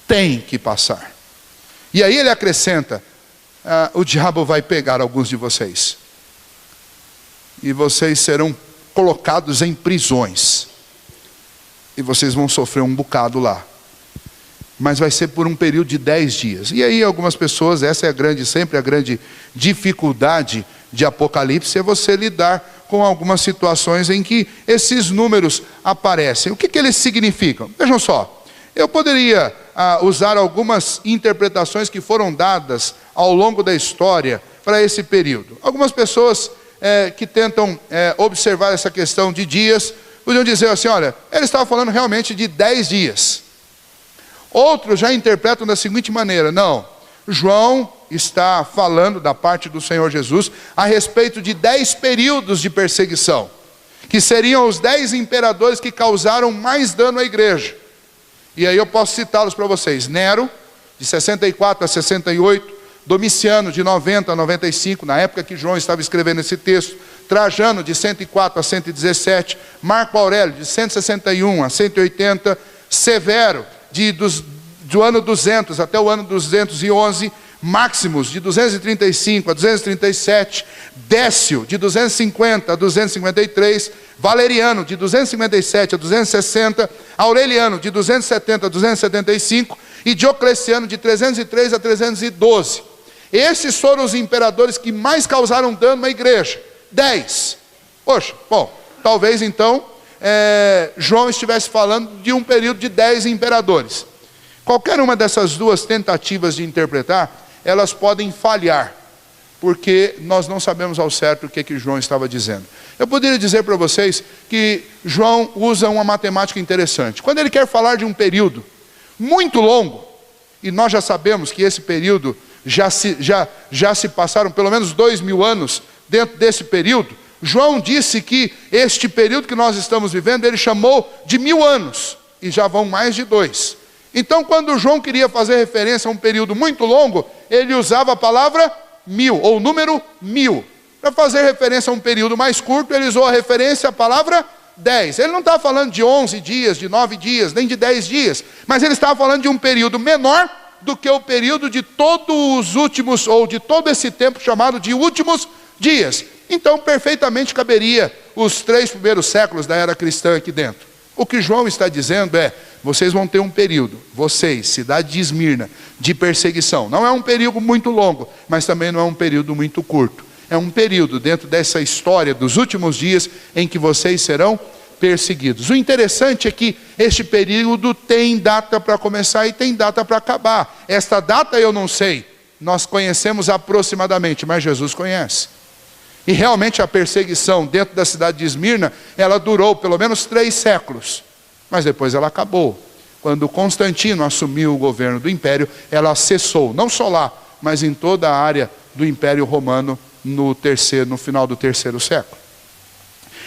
têm que passar. E aí ele acrescenta, o diabo vai pegar alguns de vocês. E vocês serão colocados em prisões. E vocês vão sofrer um bocado lá. Mas vai ser por um período de 10 dias. E aí algumas pessoas, essa é sempre a grande dificuldade de Apocalipse, é você lidar com algumas situações em que esses números aparecem. O que eles significam? Vejam só, eu poderia usar algumas interpretações que foram dadas ao longo da história para esse período. Algumas pessoas que tentam observar essa questão de dias, podiam dizer assim, olha, ele estava falando realmente de 10 dias. Outros já interpretam da seguinte maneira, não, João está falando da parte do Senhor Jesus a respeito de 10 períodos de perseguição, que seriam os 10 imperadores que causaram mais dano à igreja. E aí eu posso citá-los para vocês. Nero, de 64 a 68, Domiciano, de 90 a 95, na época que João estava escrevendo esse texto. Trajano, de 104 a 117. Marco Aurélio, de 161 a 180. Severo, do ano 200 até o ano 211. Máximos, de 235 a 237. Décio, de 250 a 253. Valeriano, de 257 a 260. Aureliano, de 270 a 275. E Diocleciano, de 303 a 312. Esses foram os imperadores que mais causaram dano à igreja. 10. Poxa, bom, talvez então João estivesse falando de um período de 10 imperadores. Qualquer uma dessas duas tentativas de interpretar, elas podem falhar, porque nós não sabemos ao certo o que João estava dizendo. Eu poderia dizer para vocês que João usa uma matemática interessante. Quando ele quer falar de um período muito longo, e nós já sabemos que esse período já se passaram pelo menos 2000 anos dentro desse período, João disse que este período que nós estamos vivendo, ele chamou de 1000 anos, e já vão mais de 2. Então, quando João queria fazer referência a um período muito longo, ele usava a palavra 1000, ou número 1000. Para fazer referência a um período mais curto, ele usou a referência à palavra 10. Ele não está falando de 11 dias, de 9 dias, nem de 10 dias, mas ele estava falando de um período menor do que o período de todos os últimos, ou de todo esse tempo chamado de últimos dias. Então, perfeitamente caberia os 3 primeiros séculos da era cristã aqui dentro. O que João está dizendo é: vocês vão ter um período, vocês, cidade de Esmirna, de perseguição. Não é um período muito longo, mas também não é um período muito curto. É um período dentro dessa história dos últimos dias em que vocês serão perseguidos. O interessante é que este período tem data para começar e tem data para acabar. Esta data eu não sei, nós conhecemos aproximadamente, mas Jesus conhece. E realmente a perseguição dentro da cidade de Esmirna, ela durou pelo menos 3 séculos. Mas depois ela acabou. Quando Constantino assumiu o governo do império, ela cessou. Não só lá, mas em toda a área do Império Romano no final do 3º século.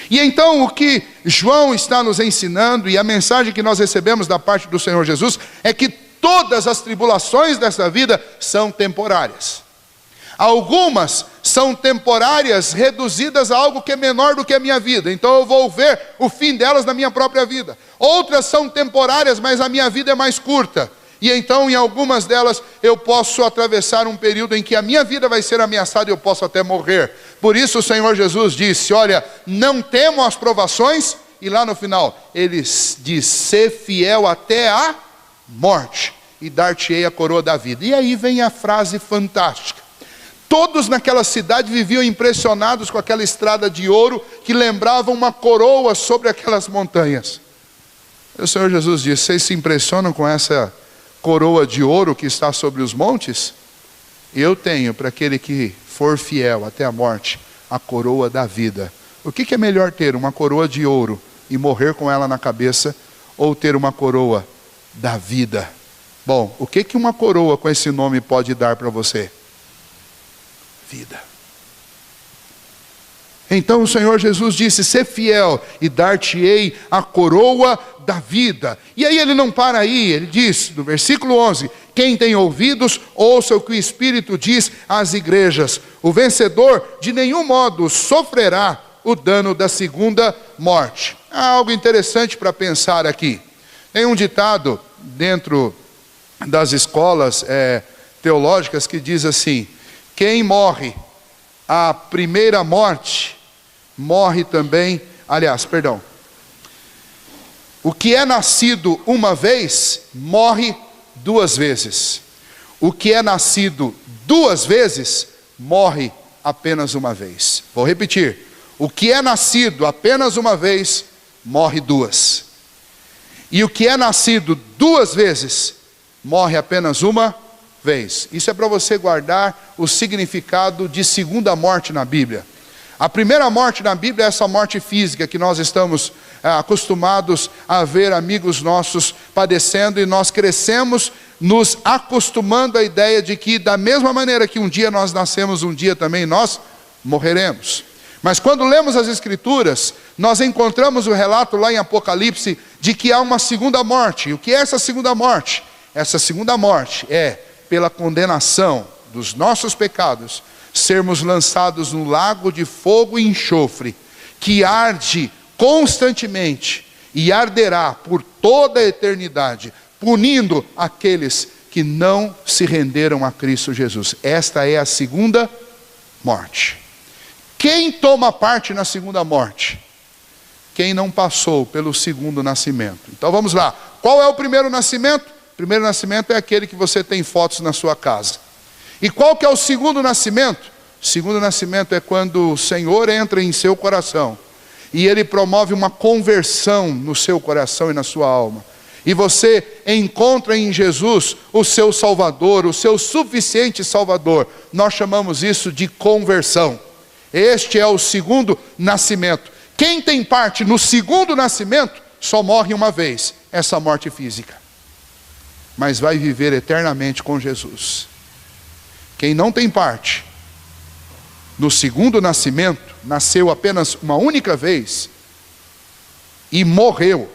E então o que João está nos ensinando, e a mensagem que nós recebemos da parte do Senhor Jesus, é que todas as tribulações dessa vida são temporárias. Algumas são temporárias, reduzidas a algo que é menor do que a minha vida. Então eu vou ver o fim delas na minha própria vida. Outras são temporárias, mas a minha vida é mais curta. E então em algumas delas eu posso atravessar um período em que a minha vida vai ser ameaçada e eu posso até morrer. Por isso o Senhor Jesus disse: olha, não temam as provações. E lá no final ele diz: ser fiel até a morte, e dar-te-ei a coroa da vida. E aí vem a frase fantástica. Todos naquela cidade viviam impressionados com aquela estrada de ouro que lembrava uma coroa sobre aquelas montanhas. E o Senhor Jesus disse: vocês se impressionam com essa coroa de ouro que está sobre os montes? Eu tenho para aquele que for fiel até a morte a coroa da vida. O que é melhor ter? Uma coroa de ouro e morrer com ela na cabeça, ou ter uma coroa da vida? Bom, o que uma coroa com esse nome pode dar para você? Vida. Então o Senhor Jesus disse: ser fiel e dar-te-ei a coroa da vida. E aí ele não para aí, ele diz no versículo 11: quem tem ouvidos, ouça o que o Espírito diz às igrejas. O vencedor de nenhum modo sofrerá o dano da segunda morte. Há algo interessante para pensar aqui. Tem um ditado dentro das escolas teológicas que diz assim: quem morre a primeira morte, morre também, o que é nascido uma vez, morre 2 vezes. O que é nascido 2 vezes, morre apenas uma vez. Vou repetir: o que é nascido apenas uma vez, morre 2. E o que é nascido 2 vezes, morre apenas uma vez. Isso é para você guardar o significado de segunda morte na Bíblia. A primeira morte na Bíblia é essa morte física que nós estamos acostumados a ver amigos nossos padecendo, e nós crescemos nos acostumando à ideia de que, da mesma maneira que um dia nós nascemos, um dia também nós morreremos. Mas quando lemos as Escrituras, nós encontramos o relato lá em Apocalipse de que há uma segunda morte. E o que é essa segunda morte? Essa segunda morte é pela condenação dos nossos pecados, sermos lançados no lago de fogo e enxofre, que arde constantemente e arderá por toda a eternidade, punindo aqueles que não se renderam a Cristo Jesus. Esta é a segunda morte. Quem toma parte na segunda morte? Quem não passou pelo segundo nascimento. Então vamos lá. Qual é o primeiro nascimento? O primeiro nascimento é aquele que você tem fotos na sua casa. E qual que é o segundo nascimento? O segundo nascimento é quando o Senhor entra em seu coração e Ele promove uma conversão no seu coração e na sua alma. E você encontra em Jesus o seu Salvador, o seu suficiente Salvador. Nós chamamos isso de conversão. Este é o segundo nascimento. Quem tem parte no segundo nascimento só morre uma vez, essa morte física. Mas vai viver eternamente com Jesus. Quem não tem parte no segundo nascimento, nasceu apenas uma única vez e morreu,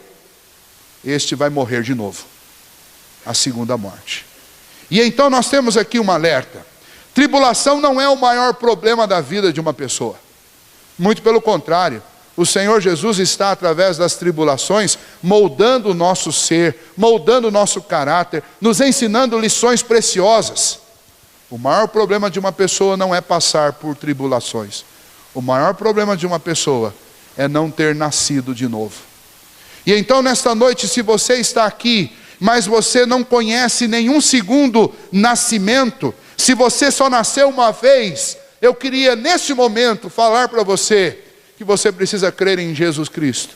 este vai morrer de novo, a segunda morte. E então nós temos aqui um alerta. Tribulação não é o maior problema da vida de uma pessoa. Muito pelo contrário, o Senhor Jesus está, através das tribulações, moldando o nosso ser, moldando o nosso caráter, nos ensinando lições preciosas. O maior problema de uma pessoa não é passar por tribulações. O maior problema de uma pessoa é não ter nascido de novo. E então nesta noite, se você está aqui, mas você não conhece nenhum segundo nascimento, se você só nasceu uma vez, eu queria nesse momento falar para você que você precisa crer em Jesus Cristo.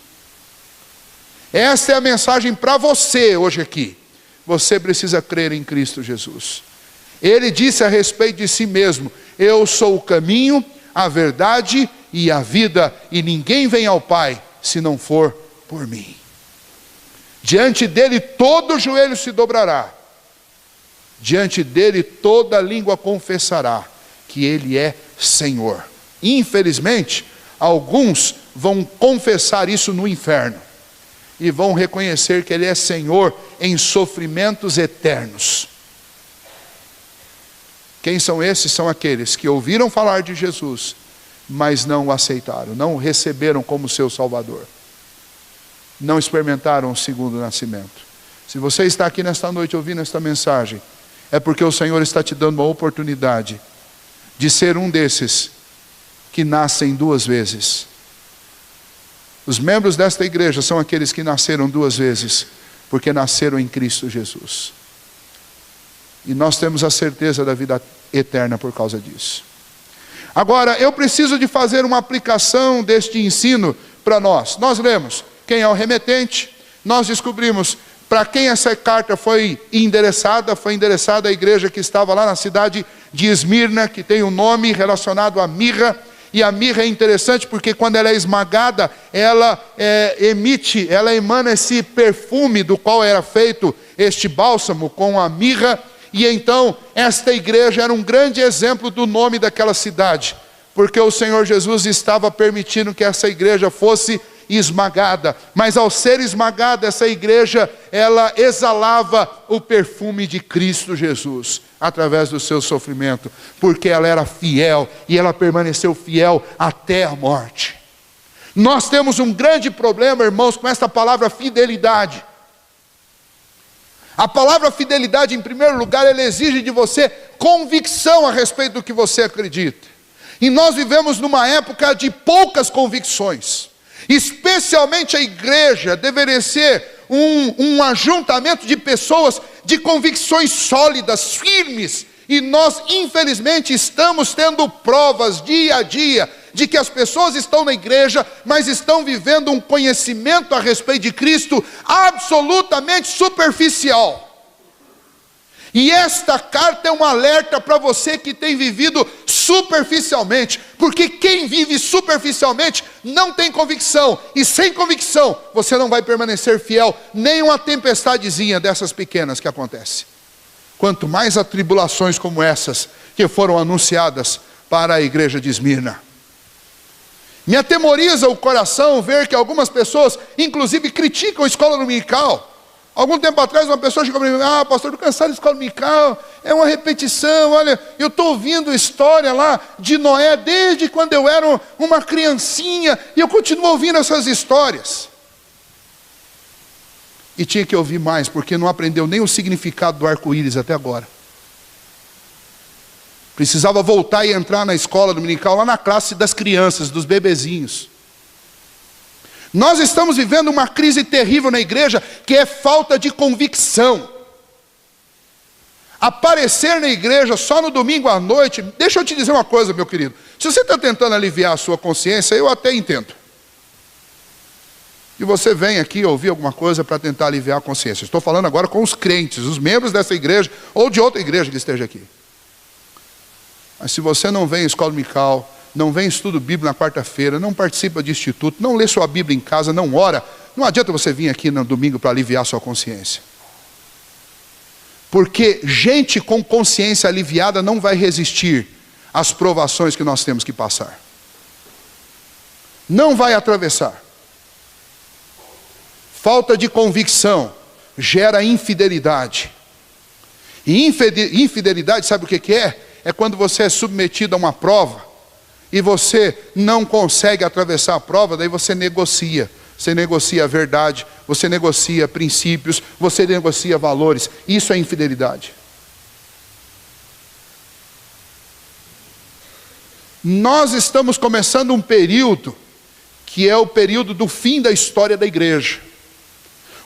Esta é a mensagem para você hoje aqui. Você precisa crer em Cristo Jesus. Ele disse a respeito de si mesmo: eu sou o caminho, a verdade e a vida, e ninguém vem ao Pai se não for por mim. Diante dele todo joelho se dobrará, diante dele toda língua confessará que ele é Senhor. Infelizmente, alguns vão confessar isso no inferno e vão reconhecer que ele é Senhor em sofrimentos eternos. Quem são esses? São aqueles que ouviram falar de Jesus, mas não o aceitaram, não o receberam como seu Salvador. Não experimentaram o segundo nascimento. Se você está aqui nesta noite ouvindo esta mensagem, é porque o Senhor está te dando uma oportunidade de ser um desses que nascem duas vezes. Os membros desta igreja são aqueles que nasceram duas vezes, porque nasceram em Cristo Jesus. E nós temos a certeza da vida eterna por causa disso. Agora, eu preciso de fazer uma aplicação deste ensino para nós. Nós lemos quem é o remetente, nós descobrimos para quem essa carta foi endereçada à igreja que estava lá na cidade de Esmirna, que tem um nome relacionado à mirra. E a mirra é interessante porque quando ela é esmagada, ela emana esse perfume do qual era feito este bálsamo com a mirra. E então, esta igreja era um grande exemplo do nome daquela cidade, porque o Senhor Jesus estava permitindo que essa igreja fosse esmagada, mas ao ser esmagada, essa igreja, ela exalava o perfume de Cristo Jesus, através do seu sofrimento, porque ela era fiel, e ela permaneceu fiel até a morte. Nós temos um grande problema, irmãos, com esta palavra fidelidade. A palavra fidelidade, em primeiro lugar, ela exige de você convicção a respeito do que você acredita. E nós vivemos numa época de poucas convicções. Especialmente a igreja deveria ser um ajuntamento de pessoas de convicções sólidas, firmes. E nós, infelizmente, estamos tendo provas dia a dia de que as pessoas estão na igreja, mas estão vivendo um conhecimento a respeito de Cristo absolutamente superficial. E esta carta é um alerta para você que tem vivido superficialmente, porque quem vive superficialmente não tem convicção, e sem convicção você não vai permanecer fiel nem uma tempestadezinha dessas pequenas que acontece. Quanto mais atribulações como essas que foram anunciadas para a igreja de Esmirna. Me atemoriza o coração ver que algumas pessoas, inclusive, criticam a escola dominical, Algum tempo atrás, uma pessoa chegou para mim: ah, pastor, estou cansado de escola dominical, é uma repetição, olha, eu estou ouvindo história lá de Noé desde quando eu era uma criancinha, e eu continuo ouvindo essas histórias. E tinha que ouvir mais, porque não aprendeu nem o significado do arco-íris até agora. Precisava voltar e entrar na escola dominical, lá na classe das crianças, dos bebezinhos. Nós estamos vivendo uma crise terrível na igreja, que é falta de convicção. Aparecer na igreja só no domingo à noite, deixa eu te dizer uma coisa, meu querido. Se você está tentando aliviar a sua consciência, eu até entendo. E você vem aqui ouvir alguma coisa para tentar aliviar a consciência. Estou falando agora com os crentes, os membros dessa igreja, ou de outra igreja que esteja aqui. Mas se você não vem em escola dominical, não vem em estudo bíblico na quarta-feira, não participa de instituto, não lê sua Bíblia em casa, não ora, não adianta você vir aqui no domingo para aliviar a sua consciência. Porque gente com consciência aliviada não vai resistir às provações que nós temos que passar. Não vai atravessar. Falta de convicção gera infidelidade. E infidelidade, sabe o que é? É quando você é submetido a uma prova e você não consegue atravessar a prova, daí você negocia. Você negocia a verdade, você negocia princípios, você negocia valores. Isso é infidelidade. Nós estamos começando um período que é o período do fim da história da igreja.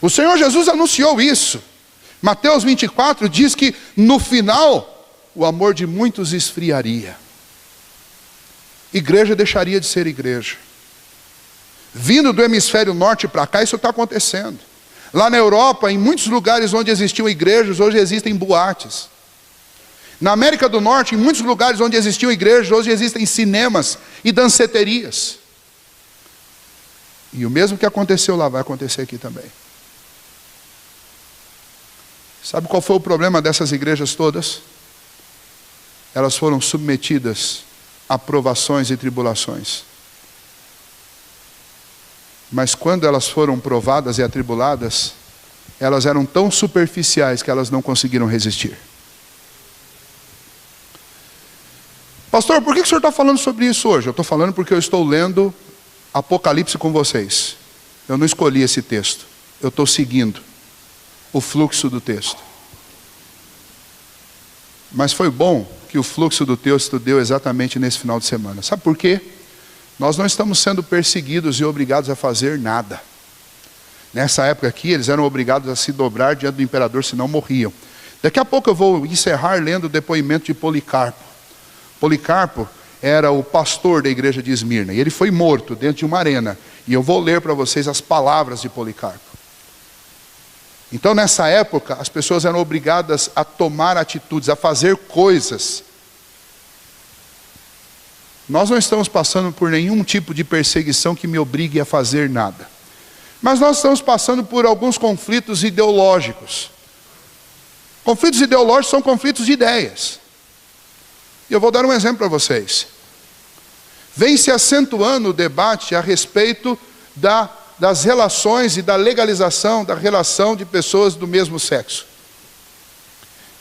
O Senhor Jesus anunciou isso. Mateus 24 diz que no final o amor de muitos esfriaria. Igreja deixaria de ser igreja. Vindo do hemisfério norte para cá, isso está acontecendo. Lá na Europa, em muitos lugares onde existiam igrejas, hoje existem boates. Na América do Norte, em muitos lugares onde existiam igrejas, hoje existem cinemas e danceterias. E o mesmo que aconteceu lá vai acontecer aqui também. Sabe qual foi o problema dessas igrejas todas? Elas foram submetidas a provações e tribulações. Mas quando elas foram provadas e atribuladas, elas eram tão superficiais que elas não conseguiram resistir. Pastor, por que o senhor está falando sobre isso hoje? Eu estou falando porque eu estou lendo Apocalipse com vocês. Eu não escolhi esse texto. Eu estou seguindo o fluxo do texto. Mas foi bom que o fluxo do texto deu exatamente nesse final de semana. Sabe por quê? Nós não estamos sendo perseguidos e obrigados a fazer nada. Nessa época aqui, eles eram obrigados a se dobrar diante do imperador, senão morriam. Daqui a pouco eu vou encerrar lendo o depoimento de Policarpo. Policarpo era o pastor da igreja de Esmirna, e ele foi morto dentro de uma arena. E eu vou ler para vocês as palavras de Policarpo. Então, nessa época, as pessoas eram obrigadas a tomar atitudes, a fazer coisas. Nós não estamos passando por nenhum tipo de perseguição que me obrigue a fazer nada. Mas nós estamos passando por alguns conflitos ideológicos. Conflitos ideológicos são conflitos de ideias. E eu vou dar um exemplo para vocês. Vem se acentuando o debate a respeito das relações e da legalização da relação de pessoas do mesmo sexo.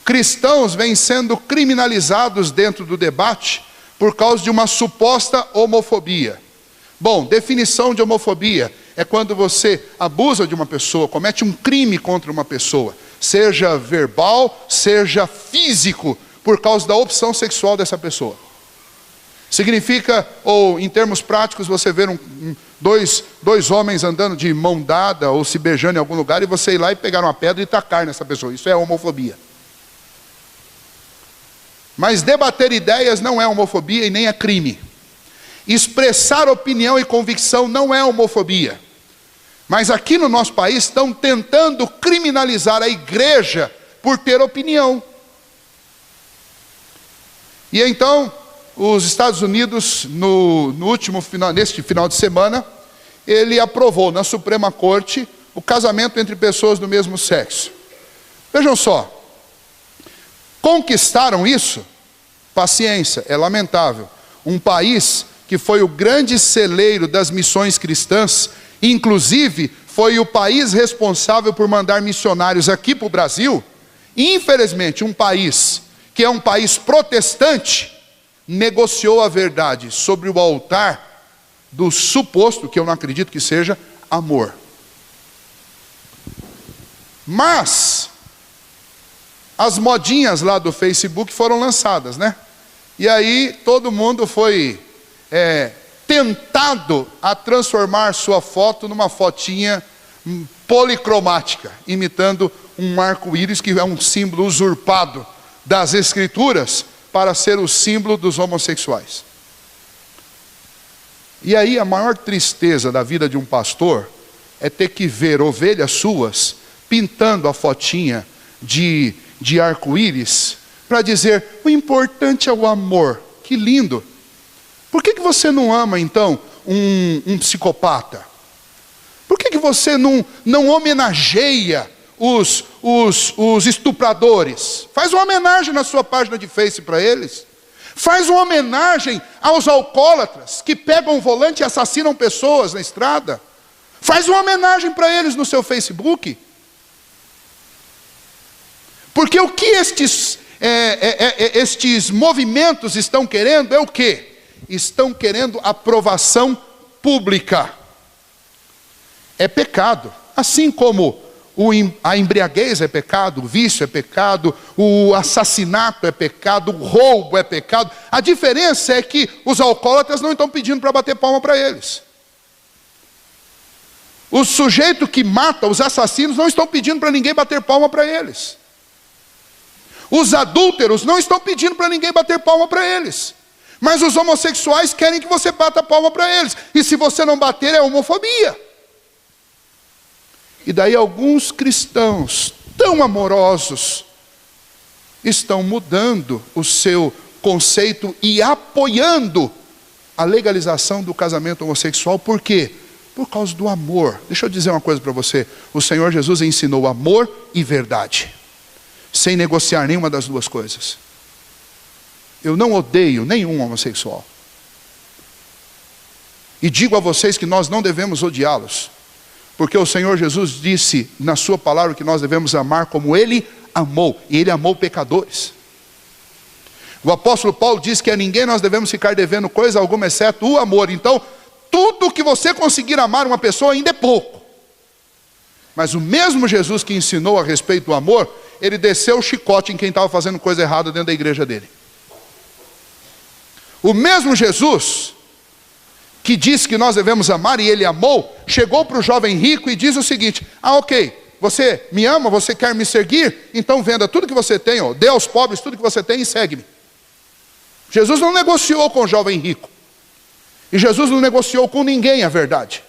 Cristãos vêm sendo criminalizados dentro do debate por causa de uma suposta homofobia. Bom, definição de homofobia é quando você abusa de uma pessoa, comete um crime contra uma pessoa, seja verbal, seja físico, por causa da opção sexual dessa pessoa. Significa, ou em termos práticos, você ver dois homens andando de mão dada ou se beijando em algum lugar e você ir lá e pegar uma pedra e tacar nessa pessoa. Isso é homofobia. Mas debater ideias não é homofobia e nem é crime. Expressar opinião e convicção não é homofobia. Mas aqui no nosso país estão tentando criminalizar a igreja por ter opinião. E então, os Estados Unidos, neste final de semana, ele aprovou na Suprema Corte o casamento entre pessoas do mesmo sexo. Vejam só, conquistaram isso? Paciência, é lamentável. Um país que foi o grande celeiro das missões cristãs, inclusive foi o país responsável por mandar missionários aqui para o Brasil. E, infelizmente, um país que é um país protestante, negociou a verdade sobre o altar do suposto, que eu não acredito que seja, amor. Mas as modinhas lá do Facebook foram lançadas, né? E aí todo mundo foi tentado a transformar sua foto numa fotinha policromática, imitando um arco-íris, que é um símbolo usurpado das Escrituras para ser o símbolo dos homossexuais. E aí a maior tristeza da vida de um pastor é ter que ver ovelhas suas pintando a fotinha de arco-íris para dizer, o importante é o amor. Que lindo! Por que você não ama então um psicopata? Por que você não homenageia os estupradores? Faz uma homenagem na sua página de Face para eles. Faz uma homenagem aos alcoólatras que pegam o volante e assassinam pessoas na estrada. Faz uma homenagem para eles no seu Facebook. Porque o que estes movimentos estão querendo é o quê? Estão querendo aprovação pública. É pecado. Assim como a embriaguez é pecado, o vício é pecado, o assassinato é pecado, o roubo é pecado. A diferença é que os alcoólatras não estão pedindo para bater palma para eles. O sujeito que mata, os assassinos, não estão pedindo para ninguém bater palma para eles. Os adúlteros não estão pedindo para ninguém bater palma para eles. Mas os homossexuais querem que você bata palma para eles. E se você não bater, é homofobia. E daí alguns cristãos tão amorosos estão mudando o seu conceito e apoiando a legalização do casamento homossexual. Por quê? Por causa do amor. Deixa eu dizer uma coisa para você. O Senhor Jesus ensinou amor e verdade, sem negociar nenhuma das duas coisas. Eu não odeio nenhum homossexual. E digo a vocês que nós não devemos odiá-los. Porque o Senhor Jesus disse na sua palavra que nós devemos amar como Ele amou. E Ele amou pecadores. O apóstolo Paulo diz que a ninguém nós devemos ficar devendo coisa alguma, exceto o amor. Então, tudo que você conseguir amar uma pessoa ainda é pouco. Mas o mesmo Jesus que ensinou a respeito do amor, Ele desceu o chicote em quem estava fazendo coisa errada dentro da igreja dele. O mesmo Jesus que disse que nós devemos amar, e Ele amou, chegou para o jovem rico e diz o seguinte, ok, você me ama, você quer me seguir? Então venda tudo que você tem, dê aos pobres tudo que você tem e segue-me. Jesus não negociou com o jovem rico. E Jesus não negociou com ninguém a verdade.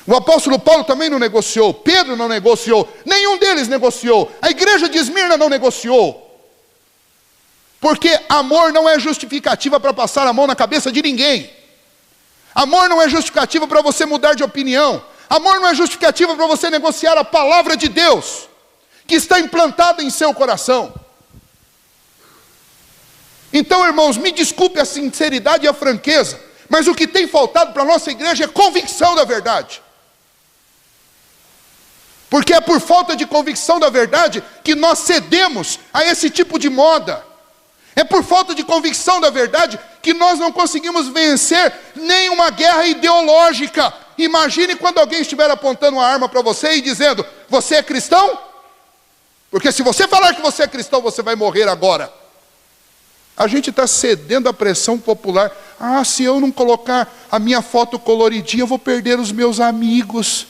O apóstolo Paulo também não negociou, Pedro não negociou, nenhum deles negociou, a igreja de Esmirna não negociou. Porque amor não é justificativa para passar a mão na cabeça de ninguém. Amor não é justificativa para você mudar de opinião. Amor não é justificativa para você negociar a palavra de Deus, que está implantada em seu coração. Então, irmãos, me desculpe a sinceridade e a franqueza, mas o que tem faltado para a nossa igreja é convicção da verdade. Porque é por falta de convicção da verdade que nós cedemos a esse tipo de moda. É por falta de convicção da verdade que nós não conseguimos vencer nenhuma guerra ideológica. Imagine quando alguém estiver apontando uma arma para você e dizendo, você é cristão? Porque se você falar que você é cristão, você vai morrer agora. A gente está cedendo à pressão popular. Se eu não colocar a minha foto coloridinha, eu vou perder os meus amigos.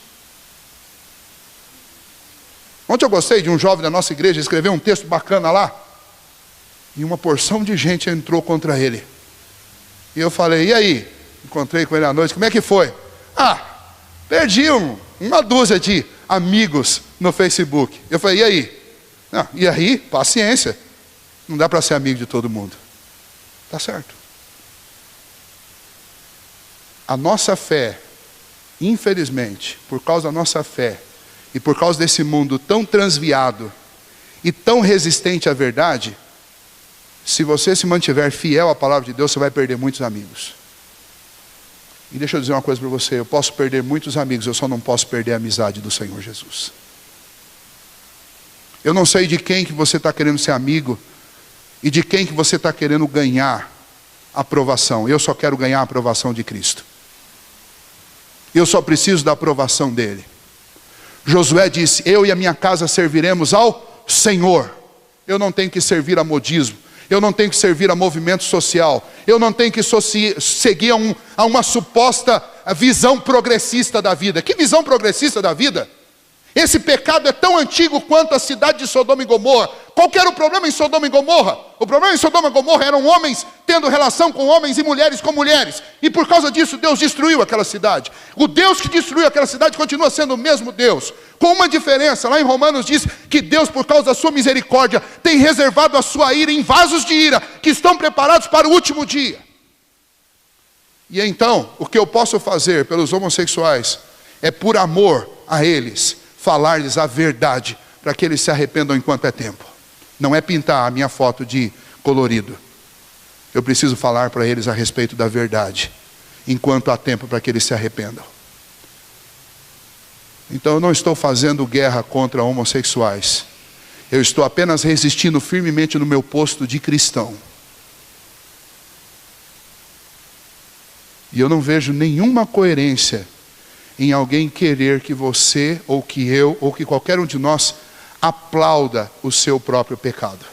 Ontem eu gostei de um jovem da nossa igreja, escreveu um texto bacana lá. E uma porção de gente entrou contra ele. E eu falei, e aí? Encontrei com ele à noite, como é que foi? Perdi uma dúzia de amigos no Facebook. Eu falei, e aí? E aí? Paciência. Não dá para ser amigo de todo mundo. Tá certo. A nossa fé, infelizmente, por causa da nossa fé, e por causa desse mundo tão transviado e tão resistente à verdade, se você se mantiver fiel à palavra de Deus, você vai perder muitos amigos. E deixa eu dizer uma coisa para você, eu posso perder muitos amigos, eu só não posso perder a amizade do Senhor Jesus. Eu não sei de quem que você está querendo ser amigo e de quem que você está querendo ganhar aprovação. Eu só quero ganhar a aprovação de Cristo. Eu só preciso da aprovação dele. Josué disse, eu e a minha casa serviremos ao Senhor. Eu não tenho que servir a modismo. Eu não tenho que servir a movimento social. Eu não tenho que seguir a uma suposta visão progressista da vida. Que visão progressista da vida? Esse pecado é tão antigo quanto a cidade de Sodoma e Gomorra. Qual que era o problema em Sodoma e Gomorra? O problema em Sodoma e Gomorra eram homens tendo relação com homens e mulheres com mulheres. E por causa disso Deus destruiu aquela cidade. O Deus que destruiu aquela cidade continua sendo o mesmo Deus. Com uma diferença, lá em Romanos diz que Deus, por causa da sua misericórdia, tem reservado a sua ira em vasos de ira, que estão preparados para o último dia. E então, o que eu posso fazer pelos homossexuais é, por amor a eles, falar-lhes a verdade, para que eles se arrependam enquanto é tempo. Não é pintar a minha foto de colorido. Eu preciso falar para eles a respeito da verdade, enquanto há tempo para que eles se arrependam. Então eu não estou fazendo guerra contra homossexuais. Eu estou apenas resistindo firmemente no meu posto de cristão. E eu não vejo nenhuma coerência em alguém querer que você, ou que eu, ou que qualquer um de nós aplauda o seu próprio pecado.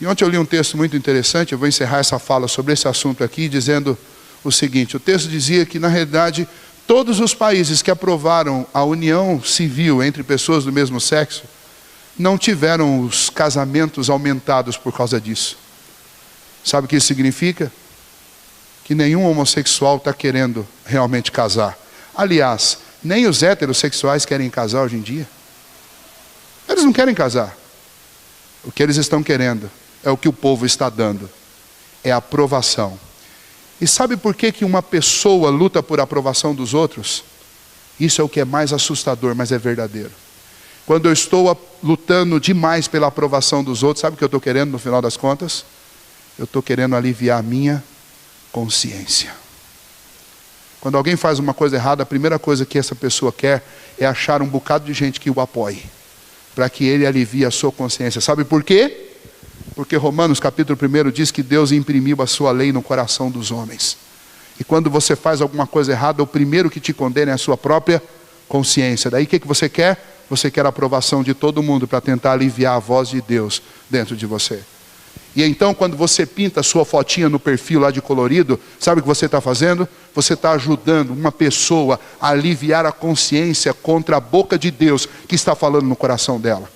E ontem eu li um texto muito interessante, eu vou encerrar essa fala sobre esse assunto aqui, dizendo o seguinte, o texto dizia que na realidade, todos os países que aprovaram a união civil entre pessoas do mesmo sexo, não tiveram os casamentos aumentados por causa disso. Sabe o que isso significa? Que nenhum homossexual está querendo realmente casar. Aliás, nem os heterossexuais querem casar hoje em dia. Eles não querem casar. O que eles estão querendo é o que o povo está dando. É aprovação. E sabe por que uma pessoa luta por aprovação dos outros? Isso é o que é mais assustador, mas é verdadeiro. Quando eu estou lutando demais pela aprovação dos outros, sabe o que eu estou querendo no final das contas? Eu estou querendo aliviar a minha consciência. Quando alguém faz uma coisa errada, a primeira coisa que essa pessoa quer é achar um bocado de gente que o apoie, para que ele alivie a sua consciência. Sabe por quê? Porque Romanos capítulo 1 diz que Deus imprimiu a sua lei no coração dos homens. E quando você faz alguma coisa errada, o primeiro que te condena é a sua própria consciência. Daí o que você quer? Você quer a aprovação de todo mundo para tentar aliviar a voz de Deus dentro de você. E então quando você pinta a sua fotinha no perfil lá de colorido, sabe o que você está fazendo? Você está ajudando uma pessoa a aliviar a consciência contra a boca de Deus que está falando no coração dela.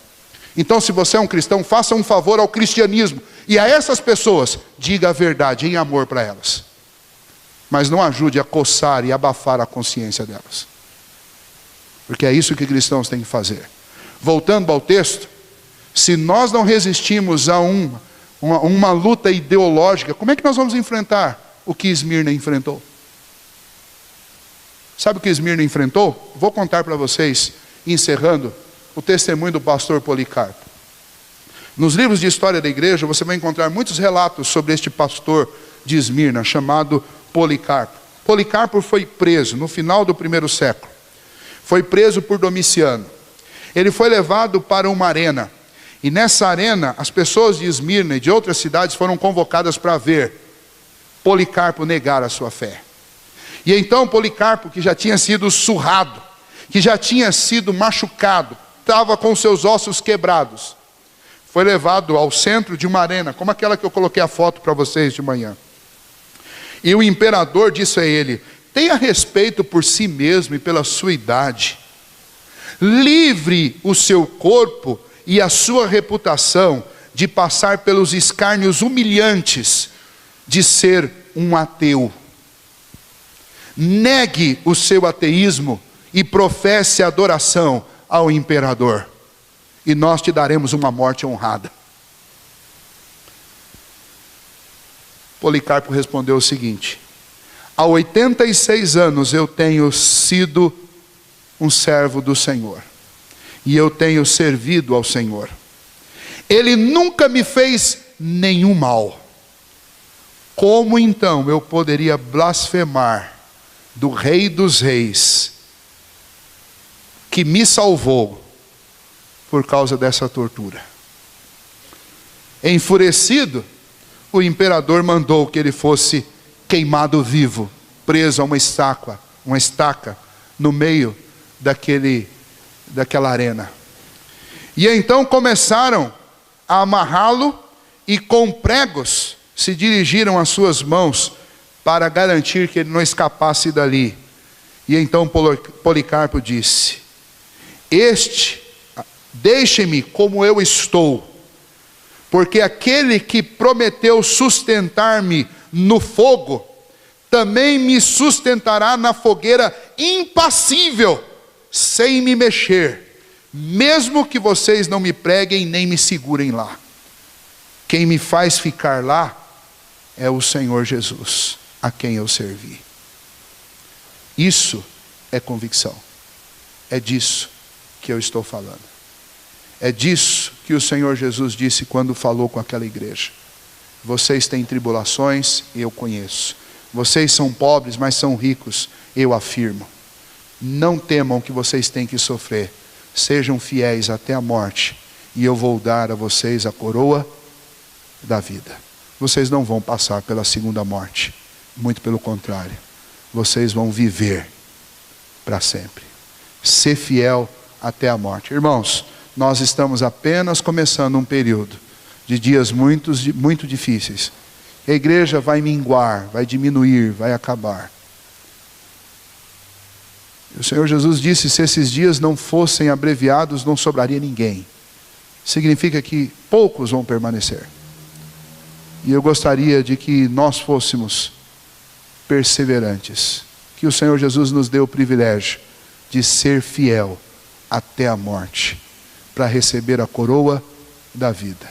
Então se você é um cristão, faça um favor ao cristianismo. E a essas pessoas, diga a verdade em amor para elas. Mas não ajude a coçar e abafar a consciência delas. Porque é isso que cristãos têm que fazer. Voltando ao texto, se nós não resistimos a uma luta ideológica, como é que nós vamos enfrentar o que Esmirna enfrentou? Sabe o que Esmirna enfrentou? Vou contar para vocês, encerrando, o testemunho do pastor Policarpo. Nos livros de história da igreja, você vai encontrar muitos relatos sobre este pastor de Esmirna, chamado Policarpo. Policarpo foi preso no final do 1º século. Foi preso por Domiciano. Ele foi levado para uma arena. E nessa arena, as pessoas de Esmirna e de outras cidades foram convocadas para ver Policarpo negar a sua fé. E então Policarpo, que já tinha sido surrado, que já tinha sido machucado, estava com seus ossos quebrados, foi levado ao centro de uma arena, como aquela que eu coloquei a foto para vocês de manhã. E o imperador disse a ele: tenha respeito por si mesmo e pela sua idade. Livre o seu corpo e a sua reputação de passar pelos escárnios humilhantes de ser um ateu. Negue o seu ateísmo e professe adoração ao imperador, e nós te daremos uma morte honrada. Policarpo respondeu o seguinte: há 86 anos eu tenho sido um servo do Senhor, e eu tenho servido ao Senhor. Ele nunca me fez nenhum mal. como então eu poderia blasfemar do Rei dos Reis, que me salvou por causa dessa tortura? Enfurecido, o imperador mandou que ele fosse queimado vivo, preso a uma estaca no meio daquela arena. E então começaram a amarrá-lo e com pregos se dirigiram às suas mãos para garantir que ele não escapasse dali. E então Policarpo disse: deixe-me como eu estou, porque aquele que prometeu sustentar-me no fogo, também me sustentará na fogueira impassível, sem me mexer, mesmo que vocês não me preguem nem me segurem lá. Quem me faz ficar lá é o Senhor Jesus, a quem eu servi. Isso é convicção. É disso que eu estou falando. É disso que o Senhor Jesus disse quando falou com aquela igreja. Vocês têm tribulações, eu conheço. Vocês são pobres, mas são ricos, eu afirmo. Não temam que vocês têm que sofrer. Sejam fiéis até a morte, e eu vou dar a vocês a coroa da vida. Vocês não vão passar pela segunda morte. Muito pelo contrário. Vocês vão viver para sempre. Ser fiel até a morte. Irmãos, nós estamos apenas começando um período de dias muito difíceis. A igreja vai minguar, vai diminuir, vai acabar. O Senhor Jesus disse: se esses dias não fossem abreviados, não sobraria ninguém. Significa que poucos vão permanecer. E eu gostaria de que nós fôssemos perseverantes. Que o Senhor Jesus nos dê o privilégio de ser fiel até a morte, para receber a coroa da vida.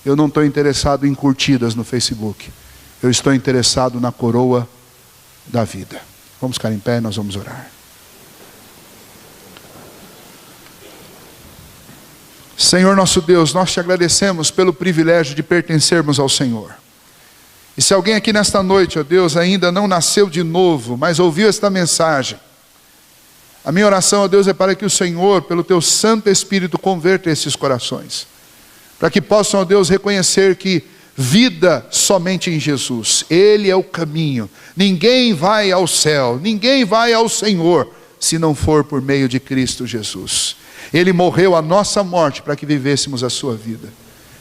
Eu não estou interessado em curtidas no Facebook. Eu estou interessado na coroa da vida. Vamos ficar em pé e nós vamos orar. Senhor nosso Deus, nós te agradecemos pelo privilégio de pertencermos ao Senhor. E se alguém aqui nesta noite, ó Deus, ainda não nasceu de novo, mas ouviu esta mensagem, a minha oração, ó Deus, é para que o Senhor, pelo teu Santo Espírito, converta esses corações. Para que possam, ó Deus, reconhecer que vida somente em Jesus. Ele é o caminho. Ninguém vai ao céu, ninguém vai ao Senhor, se não for por meio de Cristo Jesus. Ele morreu a nossa morte para que vivêssemos a sua vida.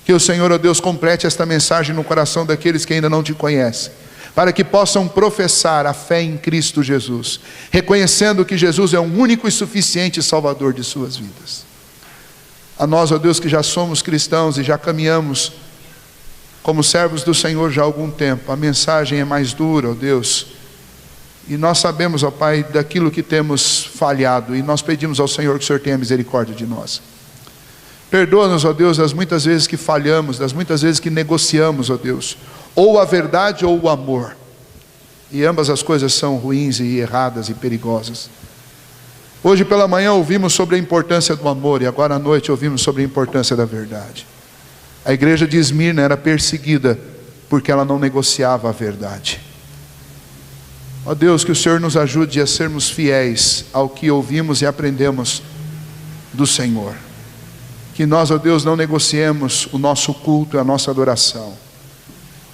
Que o Senhor, ó Deus, complete esta mensagem no coração daqueles que ainda não te conhecem, para que possam professar a fé em Cristo Jesus, reconhecendo que Jesus é o único e suficiente Salvador de suas vidas. A nós, ó Deus, que já somos cristãos e já caminhamos como servos do Senhor já há algum tempo, a mensagem é mais dura, ó Deus, e nós sabemos, ó Pai, daquilo que temos falhado, e nós pedimos ao Senhor que o Senhor tenha misericórdia de nós. Perdoa-nos, ó Deus, das muitas vezes que falhamos, das muitas vezes que negociamos, ó Deus, ou a verdade ou o amor. E ambas as coisas são ruins e erradas e perigosas. Hoje pela manhã ouvimos sobre a importância do amor, e agora à noite ouvimos sobre a importância da verdade. A igreja de Esmirna era perseguida porque ela não negociava a verdade. Ó Deus, que o Senhor nos ajude a sermos fiéis ao que ouvimos e aprendemos do Senhor. Que nós, ó Deus, não negociemos o nosso culto e a nossa adoração.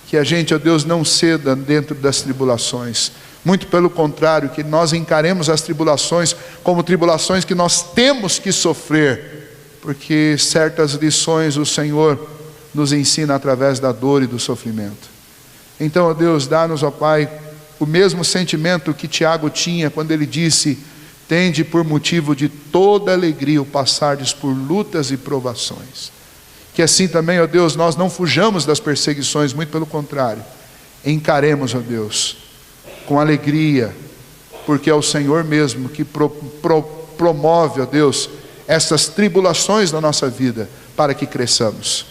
Que a gente, ó Deus, não ceda dentro das tribulações. Muito pelo contrário, que nós encaremos as tribulações como tribulações que nós temos que sofrer, porque certas lições o Senhor nos ensina através da dor e do sofrimento. Então, ó Deus, dá-nos, ó Pai, o mesmo sentimento que Tiago tinha quando ele disse: tende por motivo de toda alegria o passardes por lutas e provações. Que assim também, ó Deus, nós não fujamos das perseguições, muito pelo contrário, encaremos, ó Deus, com alegria, porque é o Senhor mesmo que promove, ó Deus, essas tribulações na nossa vida, para que cresçamos.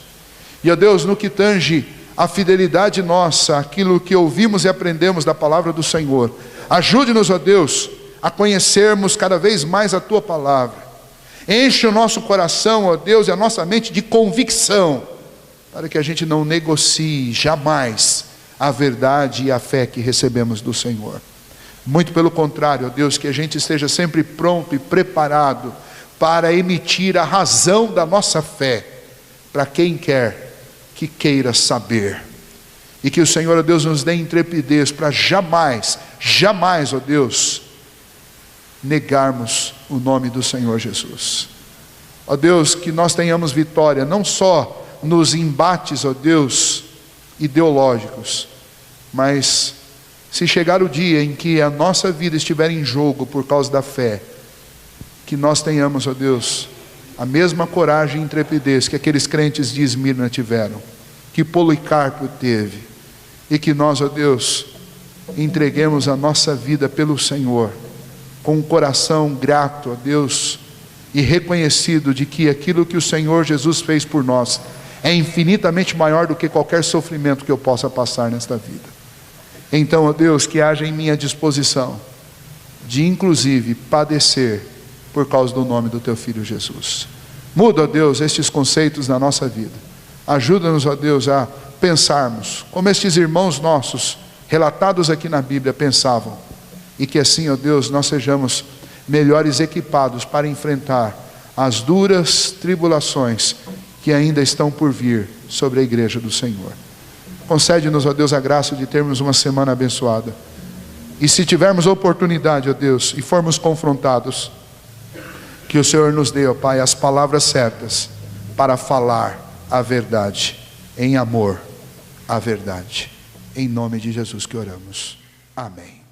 E, ó Deus, no que tange a fidelidade nossa, aquilo que ouvimos e aprendemos da palavra do Senhor, ajude-nos, ó Deus, a conhecermos cada vez mais a Tua palavra. Enche o nosso coração, ó Deus, e a nossa mente de convicção, para que a gente não negocie jamais a verdade e a fé que recebemos do Senhor. Muito pelo contrário, ó Deus, que a gente esteja sempre pronto e preparado para emitir a razão da nossa fé para quem quer que queira saber. E que o Senhor, ó Deus, nos dê intrepidez para jamais, ó Deus, negarmos o nome do Senhor Jesus. Ó Deus, que nós tenhamos vitória, não só nos embates, ó Deus, ideológicos, mas se chegar o dia em que a nossa vida estiver em jogo por causa da fé, que nós tenhamos, ó Deus, a mesma coragem e intrepidez que aqueles crentes de Esmirna tiveram, que Policarpo teve, e que nós, ó Deus, entreguemos a nossa vida pelo Senhor, com um coração grato a Deus, e reconhecido de que aquilo que o Senhor Jesus fez por nós, é infinitamente maior do que qualquer sofrimento que eu possa passar nesta vida. Então, ó Deus, que haja em minha disposição, de inclusive padecer, por causa do nome do Teu Filho Jesus. Muda, ó Deus, estes conceitos na nossa vida. Ajuda-nos, ó Deus, a pensarmos como estes irmãos nossos, relatados aqui na Bíblia, pensavam. E que assim, ó Deus, nós sejamos melhores equipados para enfrentar as duras tribulações que ainda estão por vir sobre a igreja do Senhor. Concede-nos, ó Deus, a graça de termos uma semana abençoada. E se tivermos oportunidade, ó Deus, e formos confrontados, que o Senhor nos dê, ó Pai, as palavras certas para falar a verdade, em amor à verdade. Em nome de Jesus que oramos. Amém.